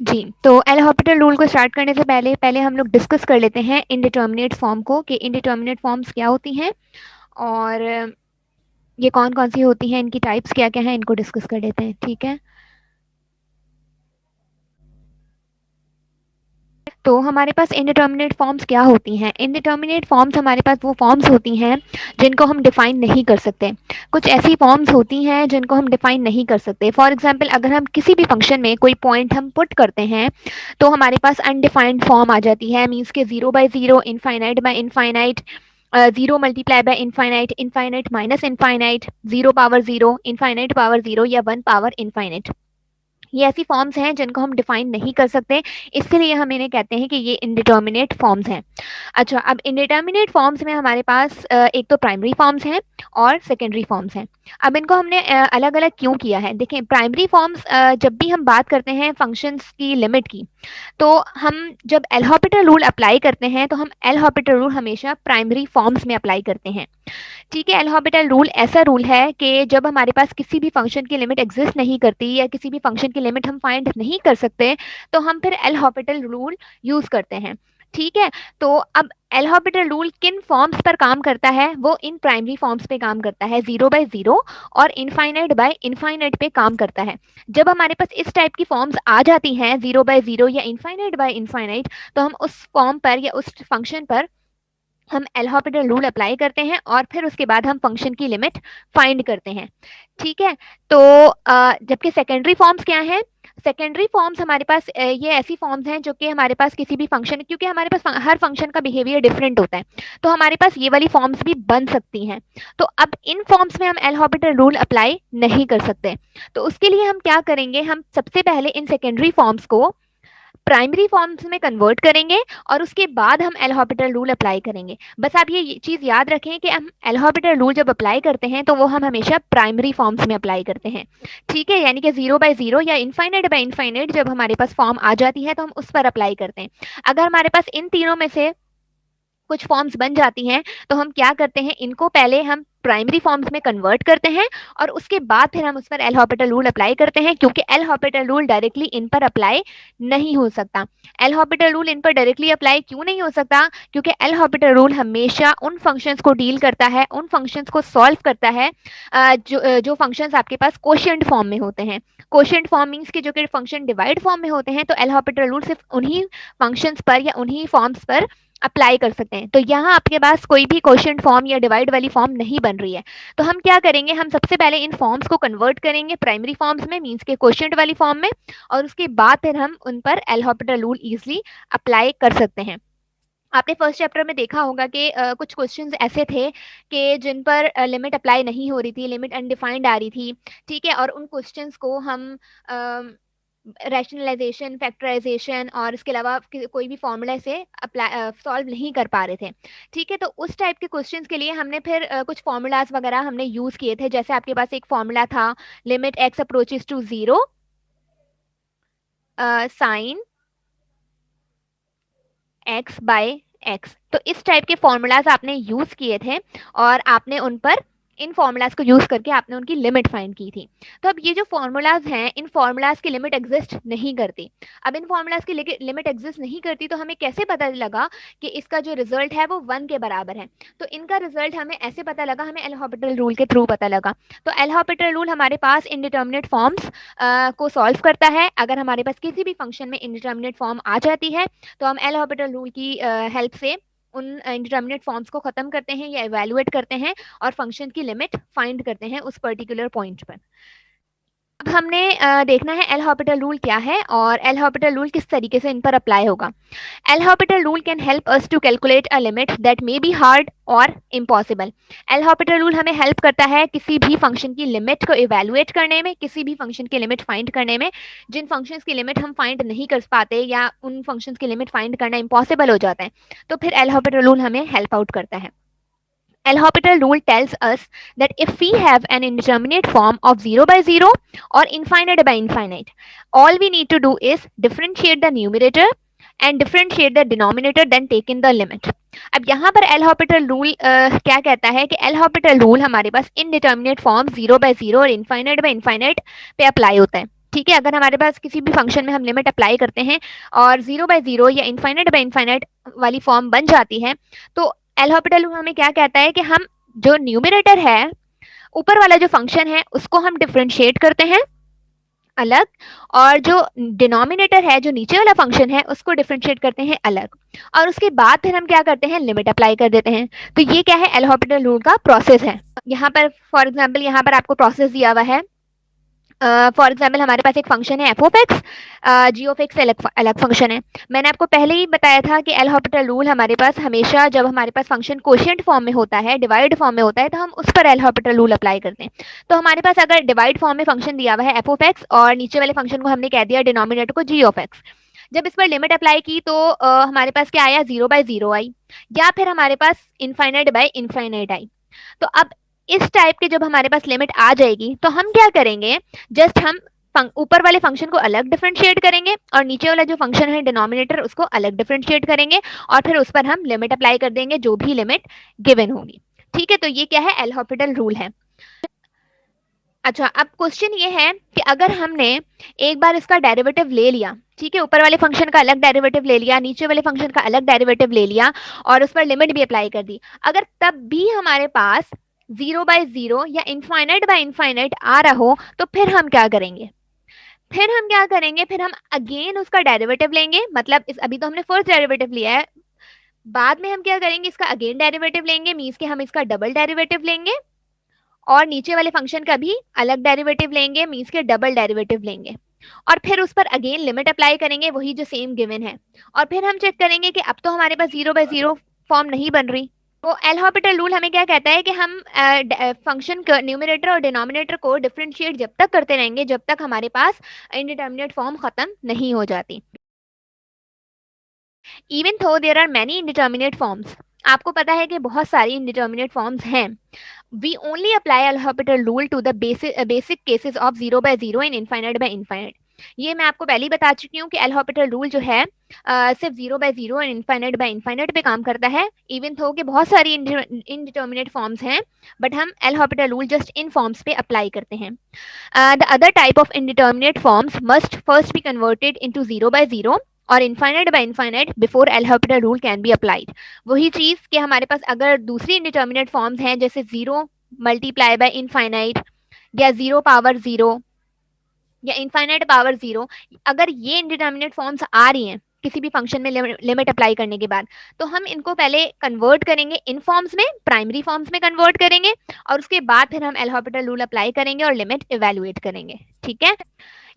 जी, तो L Hôpital rule को start करने से पहले पहले हम लोग डिस्कस कर लेते हैं इंडिटर्मिनेट फॉर्म को, कि इंडिटर्मिनेट फॉर्म्स क्या होती हैं और ये कौन-कौन सी होती हैं, इनकी टाइप्स क्या-क्या हैं, इनको डिस्कस कर लेते हैं, ठीक है? तो हमारे पास इंडिटर्मिनेट फॉर्म्स क्या होती हैं? इंडिटर्मिनेट फॉर्म्स हमारे पास वो फॉर्म्स होती हैं जिनको हम डिफाइन नहीं कर सकते। कुछ ऐसी फॉर्म्स होती हैं जिनको हम डिफाइन नहीं कर सकते। फॉर एग्जांपल अगर हम किसी भी फंक्शन में कोई पॉइंट हम पुट करते हैं तो हमारे पास अनडिफाइंड फॉर्म आ जाती है, मीन्स के 0/0, infinite by infinite, 0 multiply by infinite, infinite minus infinite, 0 power 0, infinite power 0 या 1 पावर इनफाइनाइट। ये ऐसी फॉर्म्स हैं जिनको हम डिफाइन नहीं कर सकते, इसलिए हम इन्हें कहते हैं कि ये इंडिटर्मिनेट फॉर्म्स हैं। अच्छा, अब इंडिटर्मिनेट फॉर्म्स में हमारे पास एक तो प्राइमरी फॉर्म्स हैं और सेकेंडरी फॉर्म्स हैं। अब इनको हमने अलग-अलग क्यों किया है? देखें, प्राइमरी फॉर्म्स जब भी हम बात करते हैं फंक्शंस की लिमिट की, तो हम जब एल हॉपिटल रूल अप्लाई करते हैं तो हम एल हॉपिटल रूल हमेशा प्राइमरी फॉर्म्स में अप्लाई करते हैं। ठीक है, एल हॉपिटल रूल ऐसा रूल है कि जब हमारे पास किसी भी फंक्शन की लिमिट एग्जिस्ट नहीं करती या किसी भी फंक्शन की लिमिट हम फाइंड नहीं कर सकते, तो हम फिर एल हॉपिटल रूल यूज करते हैं। ठीक है, तो अब एल हॉपिटल रूल किन फॉर्म्स पर काम करता है? वो इन प्राइमरी फॉर्म्स पे काम करता है, 0/0 और इनफाइनाइट बाय इनफाइनाइट पे काम करता है। जब हमारे पास इस टाइप की फॉर्म्स आ जाती हैं, 0/0 या इनफाइनाइट बाय इनफाइनाइट, तो हम उस फॉर्म पर या उस फंक्शन पर हम एल हॉपिटल रूल अप्लाई करते हैं और फिर उसके बाद हम फंक्शन की लिमिट फाइंड करते हैं। ठीक है, तो जबकि सेकेंडरी फॉर्म्स क्या हैं? सेकेंडरी फॉर्म्स हमारे पास ये ऐसी फॉर्म्स हैं जो कि हमारे पास किसी भी फंक्शन, क्योंकि हमारे पास हर फंक्शन का बिहेवियर डिफरेंट होता है, तो हमारे पास ये वाली फॉर्म्स भी बन सकती हैं। तो अब इन फॉर्म्स में हम एल हॉपिटल रूल अप्लाई नहीं कर सकते, तो उसके लिए हम क्या करेंगे? हम सबसे पहले इन सेकेंडरी फॉर्म्स को प्राइमरी फॉर्म्स में कन्वर्ट करेंगे और उसके बाद हम एल हॉपिटल रूल अप्लाई करेंगे। बस आप ये चीज़ याद रखें कि हम एल हॉपिटल रूल जब अप्लाई करते हैं तो वो हम हमेशा प्राइमरी फॉर्म्स में अप्लाई करते हैं। ठीक है, यानी कि 0/0 या इनफाइनाइट बाय इनफाइनाइट जब हमारे पास फॉर्म आ जाती है तो हम उस पर अप्लाई करते हैं। अगर हमारे पास इन तीनों में से कुछ फॉर्म्स बन जाती हैं तो हम क्या करते हैं? इनको पहले हम प्राइमरी फॉर्म्स में कन्वर्ट करते हैं और उसके बाद फिर हम उस पर एल हॉपिटल रूल अप्लाई करते हैं, क्योंकि L Hôpital rule directly in पर अप्लाई नहीं हो सकता। एल हॉपिटल रूल इन पर डायरेक्टली अप्लाई क्यों नहीं हो सकता? क्योंकि एल हॉपिटल रूल हमेशा उन फंक्शंस को डील करता है, उन फंक्शंस को सॉल्व करता है जो फंक्शंस आपके पास कोशिएंट फॉर्म में होते हैं। कोशिएंट फॉर्म मीन्स कि जो कि फंक्शन डिवाइड फॉर्म में होते हैं, तो एल हॉपिटल रूल सिर्फ उन्हीं फंक्शंस पर या उन्हीं फॉर्म्स पर अप्लाई कर सकते हैं। तो यहाँ आपके पास कोई भी क्वोशिएंट फॉर्म या डिवाइड वाली फॉर्म नहीं बन रही है, तो हम क्या करेंगे? हम सबसे पहले इन फॉर्म्स को कन्वर्ट करेंगे प्राइमरी फॉर्म्स में, मीन्स के क्वोशिएंट वाली फॉर्म में, और उसके बाद फिर हम उन पर L Hôpital rule easily apply कर सकते हैं। आपने फर्स्ट चैप्टर में देखा होगा कि कुछ क्वेश्चंस ऐसे थे कि जिन पर लिमिट अप्लाई नहीं हो रही थी, लिमिट अनडिफाइंड आ रही थी। ठीक है, और उन क्वेश्चंस को हम रैशनलाइजेशन, फैक्टराइजेशन और इसके अलावा कोई भी फॉर्मूला से अप्लाई सॉल्व नहीं कर पा रहे थे। ठीक है, तो उस टाइप के क्वेश्चंस के लिए हमने फिर कुछ फॉर्मूलाज वगैरह हमने यूज़ किए थे। जैसे आपके पास एक फॉर्मूला था, limit X approaches to 0 sine X by X. तो इस टाइप के फॉर्मूलाज आपने यूज़ किए थे और आपने उन पर इन फॉर्मूलाज को यूज़ करके आपने उनकी लिमिट फाइंड की थी। तो अब ये जो फॉर्मूलाज हैं, इन फॉर्मूलाज की लिमिट एग्जिस्ट नहीं करती। अब इन फॉर्मूलाज की लिमिट एग्जिस्ट नहीं करती, तो हमें कैसे पता लगा कि इसका जो रिजल्ट है वो 1 के बराबर है? तो इनका रिजल्ट हमें ऐसे पता लगा, हमें एल हॉपिटल रूल के थ्रू पता लगा। तो एल हॉपिटल रूल हमारे पास इनडिटर्मिनेट फॉर्म्स को सॉल्व करता है। अगर हमारे पास किसी भी फंक्शन में इनडिटर्मिनेट फॉर्म आ जाती है तो हम एल हॉपिटल रूल की हेल्प से उन इंडिटर्मिनेट फॉर्म्स को खत्म करते हैं या इवैल्यूएट करते हैं और फंक्शन की लिमिट फाइंड करते हैं उस पर्टिकुलर पॉइंट पर। अब हमने देखना है एल हॉपिटल रूल क्या है और एल हॉपिटल रूल किस तरीके से इन पर अप्लाई होगा। L'Hopital rule can help us to calculate a limit that may be hard और इम्पॉसिबल। एल हॉपिटल रूल हमें हेल्प करता है किसी भी फंक्शन की लिमिट को इवैल्यूएट करने में, किसी भी फंक्शन की लिमिट फाइंड करने में। जिन फंक्शंस की लिमिट हम फाइंड नहीं कर पाते या उन फंक्शंस की लिमिट फाइंड करना इम्पॉसिबल हो जाता है, तो फिर एल हॉपिटल रूल हमें हेल्प आउट करता है। El Hospital rule tells us that if we have an indeterminate form of 0/0 or infinite by infinite, all we need to do is differentiate the numerator and differentiate the denominator, then take in the limit. अब यहाँ पर L Hôpital rule क्या कहता है कि L Hôpital rule हमारे पास indeterminate form 0/0 और infinite by infinite पे अप्लाई होता है। ठीक है, अगर हमारे पास किसी भी फंक्शन में हम लिमिट अप्लाई करते हैं और 0/0 या इनफाइनाइट बाय इनफाइनाइट वाली फॉर्म बन जाती है, तो एल हॉपिटल रूल हमें क्या कहता है कि हम जो न्यूमरेटर है, ऊपर वाला जो फंक्शन है, उसको हम डिफरेंशिएट करते हैं अलग, और जो डिनोमिनेटर है, जो नीचे वाला फंक्शन है, उसको डिफरेंशिएट करते हैं अलग, और उसके बाद फिर हम क्या करते हैं, लिमिट अप्लाई कर देते हैं। तो ये क्या है, एल हॉपिटल रूल का प्रोसेस है। यहाँ पर फॉर एग्जाम्पल यहाँ पर आपको प्रोसेस दिया हुआ है। फॉर एग्जाम्पल हमारे पास एक फंक्शन है F of X, G of X अलग अलग फंक्शन है। मैंने आपको पहले ही बताया था कि एल हॉपिटल रूल हमारे पास हमेशा जब हमारे पास फंक्शन कोशिएंट फॉर्म में होता है, डिवाइड फॉर्म में होता है, तो हम उस पर एल हॉपिटल रूल अप्लाई करते हैं। तो हमारे पास अगर डिवाइड फॉर्म में फंक्शन दिया हुआ है एफ ऑफ एक्स और नीचे वाले फंक्शन को हमने कह दिया डिनोमिनेटर को जी ऑफ एक्स, जब इस पर लिमिट अप्लाई की तो हमारे पास क्या आया, 0/0 आई, या फिर हमारे पास इनफाइनाइट बाय इनफाइनाइट आई। तो अब इस टाइप के जब हमारे पास लिमिट आ जाएगी तो हम क्या करेंगे, जस्ट हम ऊपर वाले फंक्शन को अलग डिफरेंशिएट करेंगे और नीचे वाला जो फंक्शन है डिनोमिनेटर उसको अलग डिफरेंशिएट करेंगे, और फिर उस पर हम लिमिट अप्लाई कर देंगे जो भी लिमिट गिवन होगी। ठीक है, तो ये क्या है, एल हॉपिटल रूल है। अच्छा, अब क्वेश्चन ये है कि अगर हमने एक बार इसका डेरिवेटिव ले लिया, ठीक है, ऊपर वाले फंक्शन का अलग डेरिवेटिव ले लिया, नीचे वाले फंक्शन का अलग डेरिवेटिव ले लिया, और उस पर लिमिट भी अप्लाई कर दी, अगर तब भी हमारे पास 0/0 या इनफाइनाइट बाय इनफाइनाइट आ रहा हो, तो फिर हम क्या करेंगे, फिर हम अगेन उसका डेरिवेटिव लेंगे, मतलब इस अभी तो हमने फर्स्ट डेरिवेटिव लिया है, बाद में हम क्या करेंगे, इसका अगेन डेरिवेटिव लेंगे, मींस के हम इसका डबल डेरिवेटिव लेंगे, और नीचे वाले फंक्शन का भी अलग डेरिवेटिव लेंगे, मींस के डबल डेरिवेटिव लेंगे, और फिर उस पर अगेन लिमिट अप्लाई करेंगे, वही जो सेम गिवन है, और फिर हम चेक करेंगे कि अब तो हमारे पास 0/0 फॉर्म नहीं बन रही। तो एल हॉपिटल रूल हमें क्या कहता है कि हम फंक्शन न्यूमरेटर और डिनोमिनेटर को डिफरेंशिएट जब तक करते रहेंगे जब तक हमारे पास इनडिटर्मिनेट फॉर्म खत्म नहीं हो जाती। Even though there are many indeterminate forms, आपको पता है कि बहुत सारी इनडिटर्मिनेट फॉर्म्स हैं, we only apply L Hospital rule to the basic cases of 0/0 and infinite by infinite। ये मैं आपको पहले ही बता चुकी हूँ कि एल हॉपिटल रूल जो है सिर्फ 0/0 एंड इनफाइनाइट बाय इनफाइनाइट पे काम करता है, इवन थो कि बहुत सारी इनडिटर्मिनेट फॉर्म्स हैं, बट हम L Hôpital rule just in forms पे अप्लाई करते हैं। The other type of indeterminate forms must first be converted into 0/0 और infinite by infinite before L Hospital rule can be applied। वही चीज कि हमारे पास अगर दूसरी indeterminate forms हैं जैसे 0 मल्टीप्लाई बाय इनफाइनाइट, या 0 पावर 0, या इनफाइनाइट पावर 0, अगर ये इंडिटर्मिनेट फॉर्म्स आ रही हैं किसी भी फंक्शन में लिमिट अप्लाई करने के बाद, तो हम इनको पहले कन्वर्ट करेंगे इन फॉर्म्स में, प्राइमरी फॉर्म्स में कन्वर्ट करेंगे, और उसके बाद फिर हम एल हॉपिटल रूल अप्लाई करेंगे और लिमिट इवेल्युएट करेंगे। ठीक है,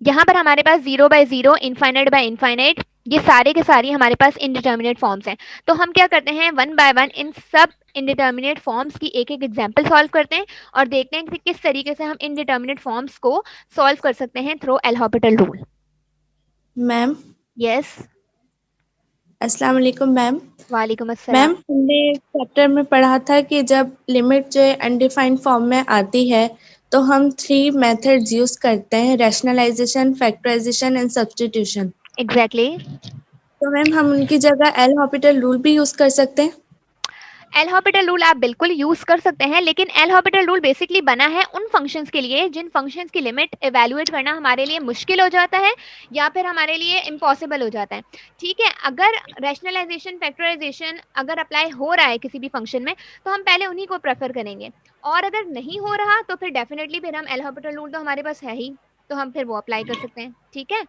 यहाँ पर हमारे पास 0/0, इनफाइनाइट बाय इनफाइनाइट, ये सारे के सारी हमारे पास इनडिटर्मिनेट फॉर्म्स हैं। तो हम क्या करते हैं, वन बाय वन इन सब इनडिटर्मिनेट फॉर्म्स की एक एक एग्जाम्पल सॉल्व करते हैं और देखते हैं कि किस तरीके से हम इनडिटर्मिनेट फॉर्म्स को सॉल्व कर सकते हैं through L Hôpital rule. Ma'am yes, अस्सलाम वालेकुम मैम। वालेकुम मैम अस्सलाम। हमने चैप्टर में पढ़ा था कि जब लिमिट जो है अनडिफाइंड फॉर्म में आती है तो हम 3 मेथड्स यूज करते हैं, rationalisation, factorisation and substitution. Exactly. तो मैम हम उनकी जगह एल हॉपिटल रूल भी यूज कर सकते हैं? एल हॉपिटल रूल आप बिल्कुल यूज कर सकते हैं, लेकिन एल हॉपिटल रूल बेसिकली बना है उन फंक्शंस के लिए जिन फंक्शंस की लिमिट इवेल्युएट करना हमारे लिए मुश्किल हो जाता है या फिर हमारे लिए इम्पॉसिबल हो जाता है। ठीक है, अगर रैशनलाइजेशन फैक्टराइजेशन अगर अप्लाई हो रहा है किसी भी फंक्शन में तो हम पहले उन्हीं को प्रेफर करेंगे, और अगर नहीं हो रहा तो फिर डेफिनेटली फिर हम एल हॉपिटल रूल तो हमारे पास है ही, तो हम फिर वो अप्लाई कर सकते हैं। ठीक है,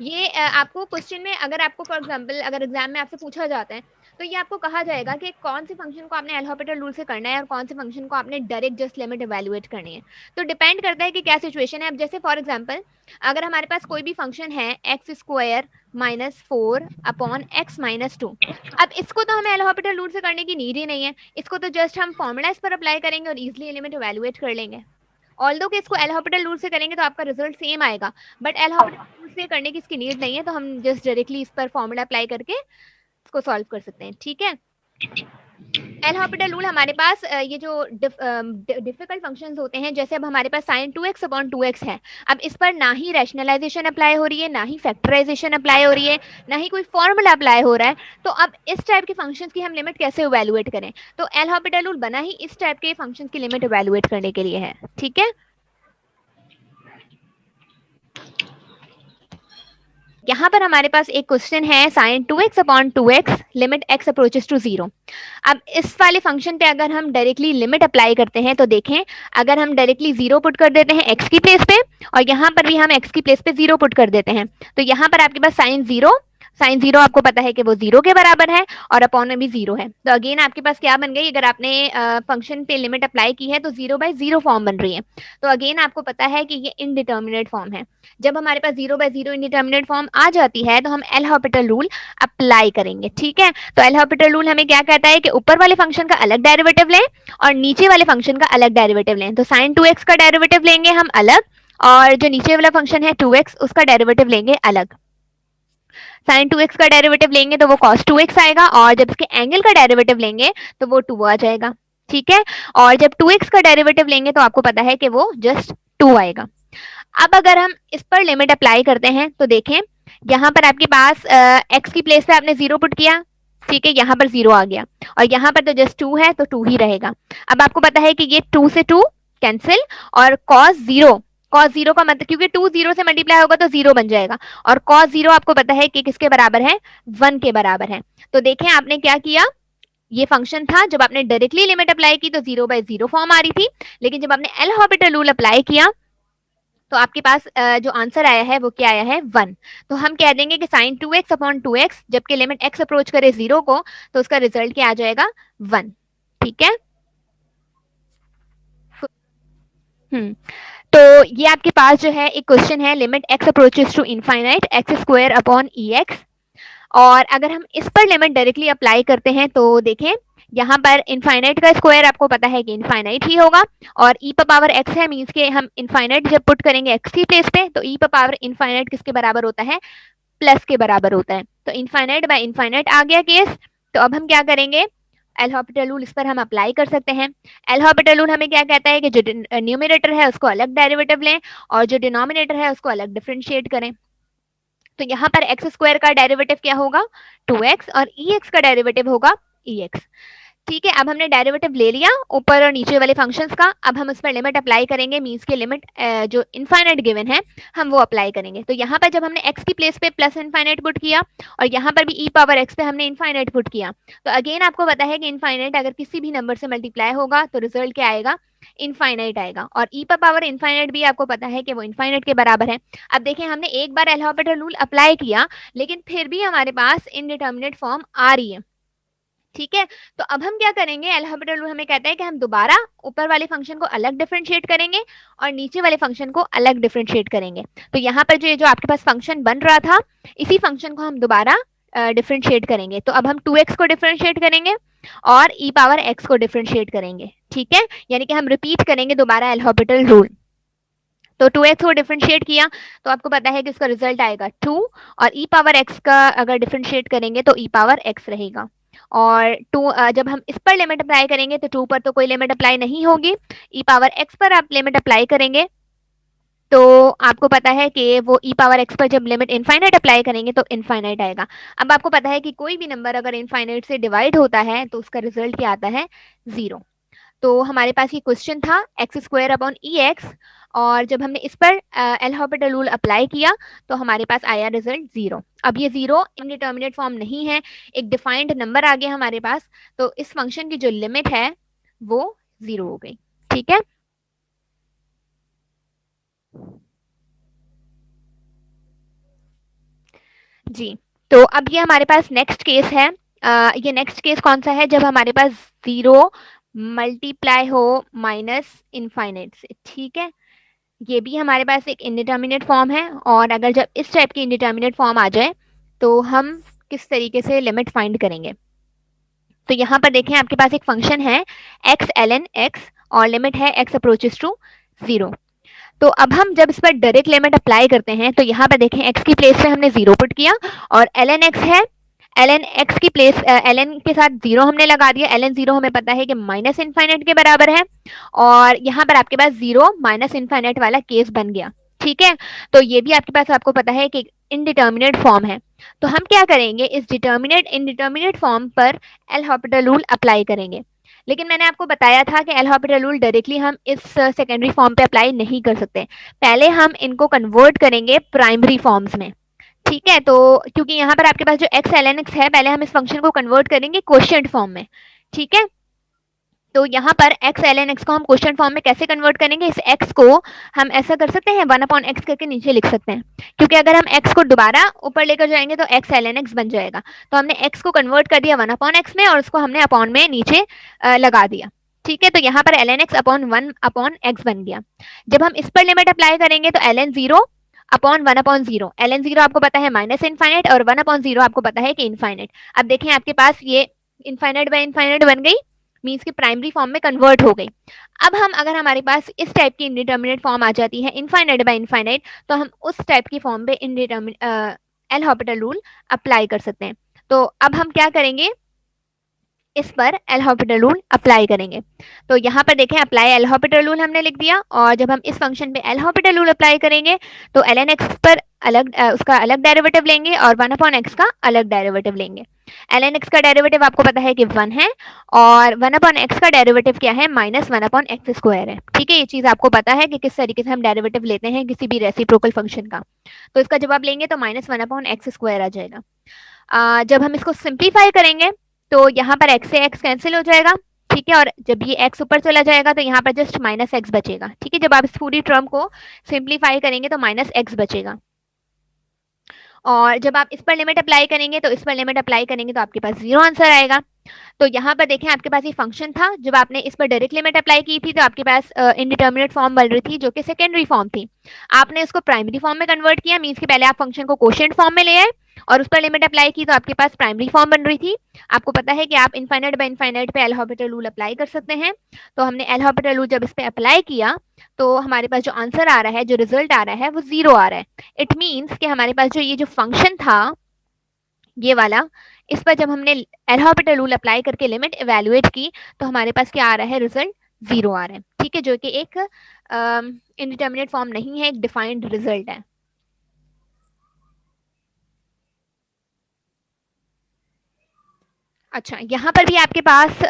ये आपको क्वेश्चन में अगर आपको फॉर एग्जांपल अगर एग्जाम में आपसे पूछा जाता है तो ये आपको कहा जाएगा कि कौन से फंक्शन को आपने एल हॉपिटल रूल से करना है और कौन से फंक्शन को आपने डायरेक्ट जस्ट लिमिट इवैल्यूएट करनी है। तो डिपेंड करता है कि क्या सिचुएशन है। अब जैसे फॉर एग्जांपल अगर हमारे पास कोई भी फंक्शन है x² -4 अपॉन x-2, अब इसको तो हमें एल हॉपिटल रूल से करने की नीड ही नहीं है, इसको तो जस्ट हम फॉर्मूला इस पर अप्लाई करेंगे और इजिली लिमिट इवैल्यूएट कर लेंगे। ऑल्दो कि इसको एल हॉपिटल रूल से करेंगे तो आपका रिजल्ट सेम आएगा, बट एल हॉपिटल रूल से करने की इसकी नीड नहीं है, तो हम जस्ट डायरेक्टली इस पर फॉर्मूला अप्लाई करके इसको सॉल्व कर सकते हैं। ठीक है, एल हॉपिटल रूल हमारे पास ये जो डिफिकल्ट फंक्शंस होते हैं, जैसे अब हमारे पास sin 2x अपॉन 2x है, अब इस पर ना ही रैशनलाइजेशन अप्लाई हो रही है, ना ही फैक्टराइजेशन अप्लाई हो रही है, ना ही कोई फॉर्मूला अप्लाई हो रहा है, तो अब इस टाइप के फंक्शंस की हम लिमिट कैसे इवैल्यूएट करें। तो एल हॉपिटल रूल बना ही इस टाइप के फंक्शंस की लिमिट इवैल्यूएट करने के लिए है। ठीक है, यहाँ पर हमारे पास एक क्वेश्चन है sin 2x upon 2x limit x approaches to 0। अब इस वाले फंक्शन पे अगर हम डायरेक्टली लिमिट अप्लाई करते हैं तो देखें, अगर हम डायरेक्टली 0 पुट कर देते हैं x की प्लेस पे और यहाँ पर भी हम x की प्लेस पे 0 पुट कर देते हैं, तो यहाँ पर आपके पास साइन जीरो आपको पता है कि वो 0 के बराबर है और अपॉन में भी 0 है। तो अगेन आपके पास क्या बन गई, अगर आपने फंक्शन पे लिमिट अप्लाई की है तो 0/0 फॉर्म बन रही है। तो अगेन आपको पता है कि ये इनडिटर्मिनेट फॉर्म है। जब हमारे पास 0/0 इंडिटर्मिनेट फॉर्म आ जाती है तो हम एल हॉपिटल रूल अप्लाई करेंगे। ठीक है, तो एल हॉपिटल रूल हमें क्या कहता है कि ऊपर वाले फंक्शन का अलग डेरिवेटिव लें और नीचे वाले फंक्शन का अलग डेरिवेटिव लें। तो साइन 2x का डेरिवेटिव लेंगे हम अलग और जो नीचे वाला फंक्शन है 2x उसका डेरिवेटिव लेंगे अलग। साइन 2x का डेरिवेटिव लेंगे तो वो cos 2x आएगा और जब इसके एंगल का डेरिवेटिव लेंगे तो वो 2 आ जाएगा। ठीक है, और जब 2x का डेरिवेटिव लेंगे तो आपको पता है कि वो जस्ट 2 आएगा। अब अगर हम इस पर लिमिट अप्लाई करते हैं तो देखें, यहाँ पर आपके पास x की प्लेस पे आपने 0 पुट किया, ठीक है, यहाँ पर 0 आ गया और यहाँ पर तो जस्ट 2 है तो 2 ही रहेगा। अब आपको पता है कि ये 2 से 2 कैंसिल और cos 0 का मतलब, क्योंकि 2 0 से मल्टीप्लाई होगा तो 0 बन जाएगा और cos 0 आपको पता है कि किसके बराबर है, 1 के बराबर है। तो देखें आपने क्या किया, ये फंक्शन था जब आपने डायरेक्टली लिमिट अप्लाई की तो 0/0 फॉर्म आ रही थी, लेकिन जब आपने एल हॉपिटल रूल अप्लाई किया तो आपके पास जो आंसर आया है वो क्या आया है, 1। तो हम कह देंगे कि साइन 2x अपॉन 2x जबकि लिमिट x अप्रोच करे 0 को तो उसका रिजल्ट क्या आ जाएगा, 1। ठीक है, तो ये आपके पास जो है एक क्वेश्चन है, limit x approaches to infinite X square upon E X. और अगर हम इस पर लिमिट डायरेक्टली अप्लाई करते हैं तो देखें, यहाँ पर इनफाइनाइट का स्क्वायर आपको पता है कि इनफाइनाइट ही होगा और e पर पावर x है, मींस के हम इनफाइनाइट जब पुट करेंगे x की प्लेस पे तो e पर पावर इनफाइनाइट किसके बराबर होता है, प्लस के बराबर होता है। तो इनफाइनाइट बाय इनफाइनाइट आ गया केस। तो अब हम क्या करेंगे, एल हॉपिटल रूल इस पर हम अप्लाई कर सकते हैं। एल हॉपिटल रूल हमें क्या कहता है कि जो न्यूमरेटर है उसको अलग डेरिवेटिव लें और जो डिनोमिनेटर है उसको अलग डिफरेंशिएट करें। तो यहाँ पर एक्स स्क्वायर का डेरिवेटिव क्या होगा, 2x और ई एक्स का डेरिवेटिव होगा ई एक्स। ठीक है, अब हमने डेरिवेटिव ले लिया ऊपर और नीचे वाले फंक्शंस का, अब हम उस पर लिमिट अप्लाई करेंगे, मींस के लिमिट जो इनफाइनाइट गिवन है हम वो अप्लाई करेंगे। तो यहाँ पर जब हमने x की प्लेस पे प्लस इनफाइनाइट पुट किया और यहाँ पर भी e पावर x पे हमने इनफाइनाइट पुट किया, तो अगेन आपको पता है कि इनफाइनाइट अगर किसी भी नंबर से मल्टीप्लाई होगा तो रिजल्ट क्या आएगा, इनफाइनाइट आएगा और e पर पावर इनफाइनाइट भी आपको पता है कि वो इनफाइनाइट के बराबर है। अब देखिए हमने एक बार एल हॉपिटल रूल अप्लाई किया लेकिन फिर भी हमारे पास इनडिटर्मिनेट फॉर्म आ रही है। ठीक है, तो अब हम क्या करेंगे, एल हॉपिटल रूल हमें कहता है कि हम दोबारा ऊपर वाले फंक्शन को अलग डिफरेंशिएट करेंगे और नीचे वाले फंक्शन को अलग डिफरेंशिएट करेंगे। तो यहाँ पर जो आपके पास फंक्शन बन रहा था इसी फंक्शन को हम दोबारा डिफरेंशिएट करेंगे। तो अब हम 2x को डिफरेंशिएट करेंगे और e पावर x को डिफरेंशिएट करेंगे। ठीक है, यानी कि हम रिपीट करेंगे दोबारा एल हॉपिटल रूल। तो 2x को डिफरेंशिएट किया तो आपको पता है कि इसका रिजल्ट आएगा 2 और e पावर x का अगर डिफरेंशिएट करेंगे तो e पावर x रहेगा। और 2 जब हम इस पर लिमिट अप्लाई करेंगे तो 2 पर तो कोई लिमिट अप्लाई नहीं होगी, e पावर x पर आप लिमिट अप्लाई करेंगे तो आपको पता है कि वो e पावर x पर जब लिमिट इनफाइनाइट अप्लाई करेंगे तो इनफाइनाइट आएगा। अब आपको पता है कि कोई भी नंबर अगर इनफाइनाइट से डिवाइड होता है तो उसका रिजल्ट क्या आता है, 0। तो हमारे पास ये क्वेश्चन था x square upon E X और जब हमने इस पर एल हॉपिटल रूल अप्लाई किया तो हमारे पास आया रिजल्ट 0। अब ये 0 इनडिटर्मिनेट फॉर्म नहीं है, एक डिफाइंड नंबर आ गया हमारे पास, तो इस फंक्शन की जो लिमिट है वो 0 हो गई। ठीक है, जी, तो अब ये हमारे पास नेक्स्ट केस है। ये नेक्स्ट केस कौन सा है, जब हमारे पास 0 मल्टीप्लाई हो माइनस इनफाइनाइट से। ठीक है, ये भी हमारे पास एक इनडिटर्मिनेट फॉर्म है और अगर जब इस टाइप की इनडिटर्मिनेट फॉर्म आ जाए तो हम किस तरीके से लिमिट फाइंड करेंगे। तो यहाँ पर देखें आपके पास एक फंक्शन है x ln x और लिमिट है x अप्रोचेस टू 0। तो अब हम जब इस पर डायरेक्ट लिमिट अप्लाई करते हैं तो यहाँ पर देखें x की प्लेस पे हमने 0 पुट किया और ln x है, ln x की प्लेस ln के साथ 0 हमने लगा दिया, ln 0 हमें पता है कि माइनस इनफाइनाइट के बराबर है और यहाँ पर आपके पास 0 माइनस इनफाइनाइट वाला केस बन गया। ठीक है, तो ये भी आपके पास आपको पता है कि इनडिटर्मिनेट फॉर्म है। तो हम क्या करेंगे, इस डिटर्मिनेट इनडिटर्मिनेट फॉर्म पर एल हॉपिटल रूल अप्लाई करेंगे। लेकिन मैंने आपको बताया था कि एल हॉपिटल रूल डायरेक्टली हम इस सेकेंडरी फॉर्म पे अप्लाई नहीं कर सकते, पहले हम इनको कन्वर्ट करेंगे प्राइमरी फॉर्म्स में। ठीक है, तो क्योंकि यहाँ पर आपके पास जो x ln x है, पहले हम इस फंक्शन को कन्वर्ट करेंगे क्वोशिएंट फॉर्म में। ठीक है, तो यहाँ पर x ln x को हम क्वोशिएंट फॉर्म में कैसे कन्वर्ट करेंगे, इस x को हम ऐसा कर सकते हैं 1/x करके नीचे लिख सकते हैं, क्योंकि अगर हम x को दोबारा ऊपर लेकर जाएंगे तो x ln x बन जाएगा। तो हमने x को कन्वर्ट कर दिया 1/x में और उसको हमने अपॉन में नीचे लगा दिया। ठीक है, तो यहाँ पर ln x अपॉन 1/x बन गया। जब हम इस पर लिमिट अप्लाई करेंगे तो ln 0 अपॉन 1/0, ln 0 आपको पता है माइनस इनफाइनाइट और 1/0 आपको पता है कि इनफाइनाइट। अब देखें आपके पास ये इनफाइनाइट बाय इनफाइनाइट बन गई, मीन्स की प्राइमरी फॉर्म में कन्वर्ट हो गई। अब हम अगर हमारे पास इस टाइप की इंडिटर्मिनेट फॉर्म आ जाती है इनफाइनाइट बाय इनफाइनाइट, तो हम उस टाइप की फॉर्म पे एल हॉपिटल रूल अप्लाई कर सकते हैं। तो अब हम क्या करेंगे, इस पर एल हॉपिटल रूल अप्लाई करेंगे। तो यहाँ पर देखें अप्लाई एल हॉपिटल रूल हमने लिख दिया, और जब हम इस फंक्शन पे एल हॉपिटल रूल अप्लाई करेंगे तो ln x पर अलग उसका अलग डेरिवेटिव लेंगे और 1/x का अलग डेरिवेटिव लेंगे। ln x का डेरिवेटिव आपको पता है कि 1 है और 1/x का डेरिवेटिव क्या है, -1/x² है। ठीक है, ये चीज आपको पता है कि किस तरीके से हम डेरिवेटिव लेते हैं किसी भी रेसिप्रोकल फंक्शन का। तो इसका जवाब लेंगे तो -1/x² आ जाएगा। जब हम इसको सिंप्लीफाई करेंगे तो यहाँ पर x से x कैंसिल हो जाएगा। ठीक है, और जब ये x ऊपर चला जाएगा तो यहाँ पर जस्ट -x बचेगा। ठीक है, जब आप इस पूरी टर्म को सिंप्लीफाई करेंगे तो -x बचेगा, और जब आप इस पर लिमिट अप्लाई करेंगे तो इस पर लिमिट अप्लाई करेंगे तो आपके पास 0 आंसर आएगा। तो यहाँ पर देखें आपके पास ये फंक्शन था, जब आपने इस पर डायरेक्ट लिमिट अप्लाई की थी तो आपके पास इनडिटर्मिनेट फॉर्म बन रही थी जो कि सेकेंडरी फॉर्म थी। आपने उसको प्राइमरी फॉर्म में कन्वर्ट किया, मीन्स कि पहले आप फंक्शन को क्वोशिएंट फॉर्म में ले आए और उस पर लिमिट अप्लाई की तो आपके पास प्राइमरी फॉर्म बन रही थी। आपको पता है कि आप इनफाइनाइट बाय इनफाइनाइट पे एल हॉपिटल रूल अप्लाई कर सकते हैं। तो हमने एल हॉपिटल रूल जब इस पे अप्लाई किया तो हमारे पास जो आंसर आ रहा है, जो रिजल्ट आ रहा है वो 0 आ रहा है। इट मीन्स कि हमारे पास जो ये जो फंक्शन था ये वाला, इस पर जब हमने एल हॉपिटल रूल अप्लाई करके लिमिट इवेल्युएट की तो हमारे पास क्या आ रहा है, रिजल्ट 0 आ रहा है। ठीक है, जो कि एक इनडिटर्मिनेट फॉर्म नहीं है, एक डिफाइंड रिजल्ट है। अच्छा, यहाँ पर भी आपके पास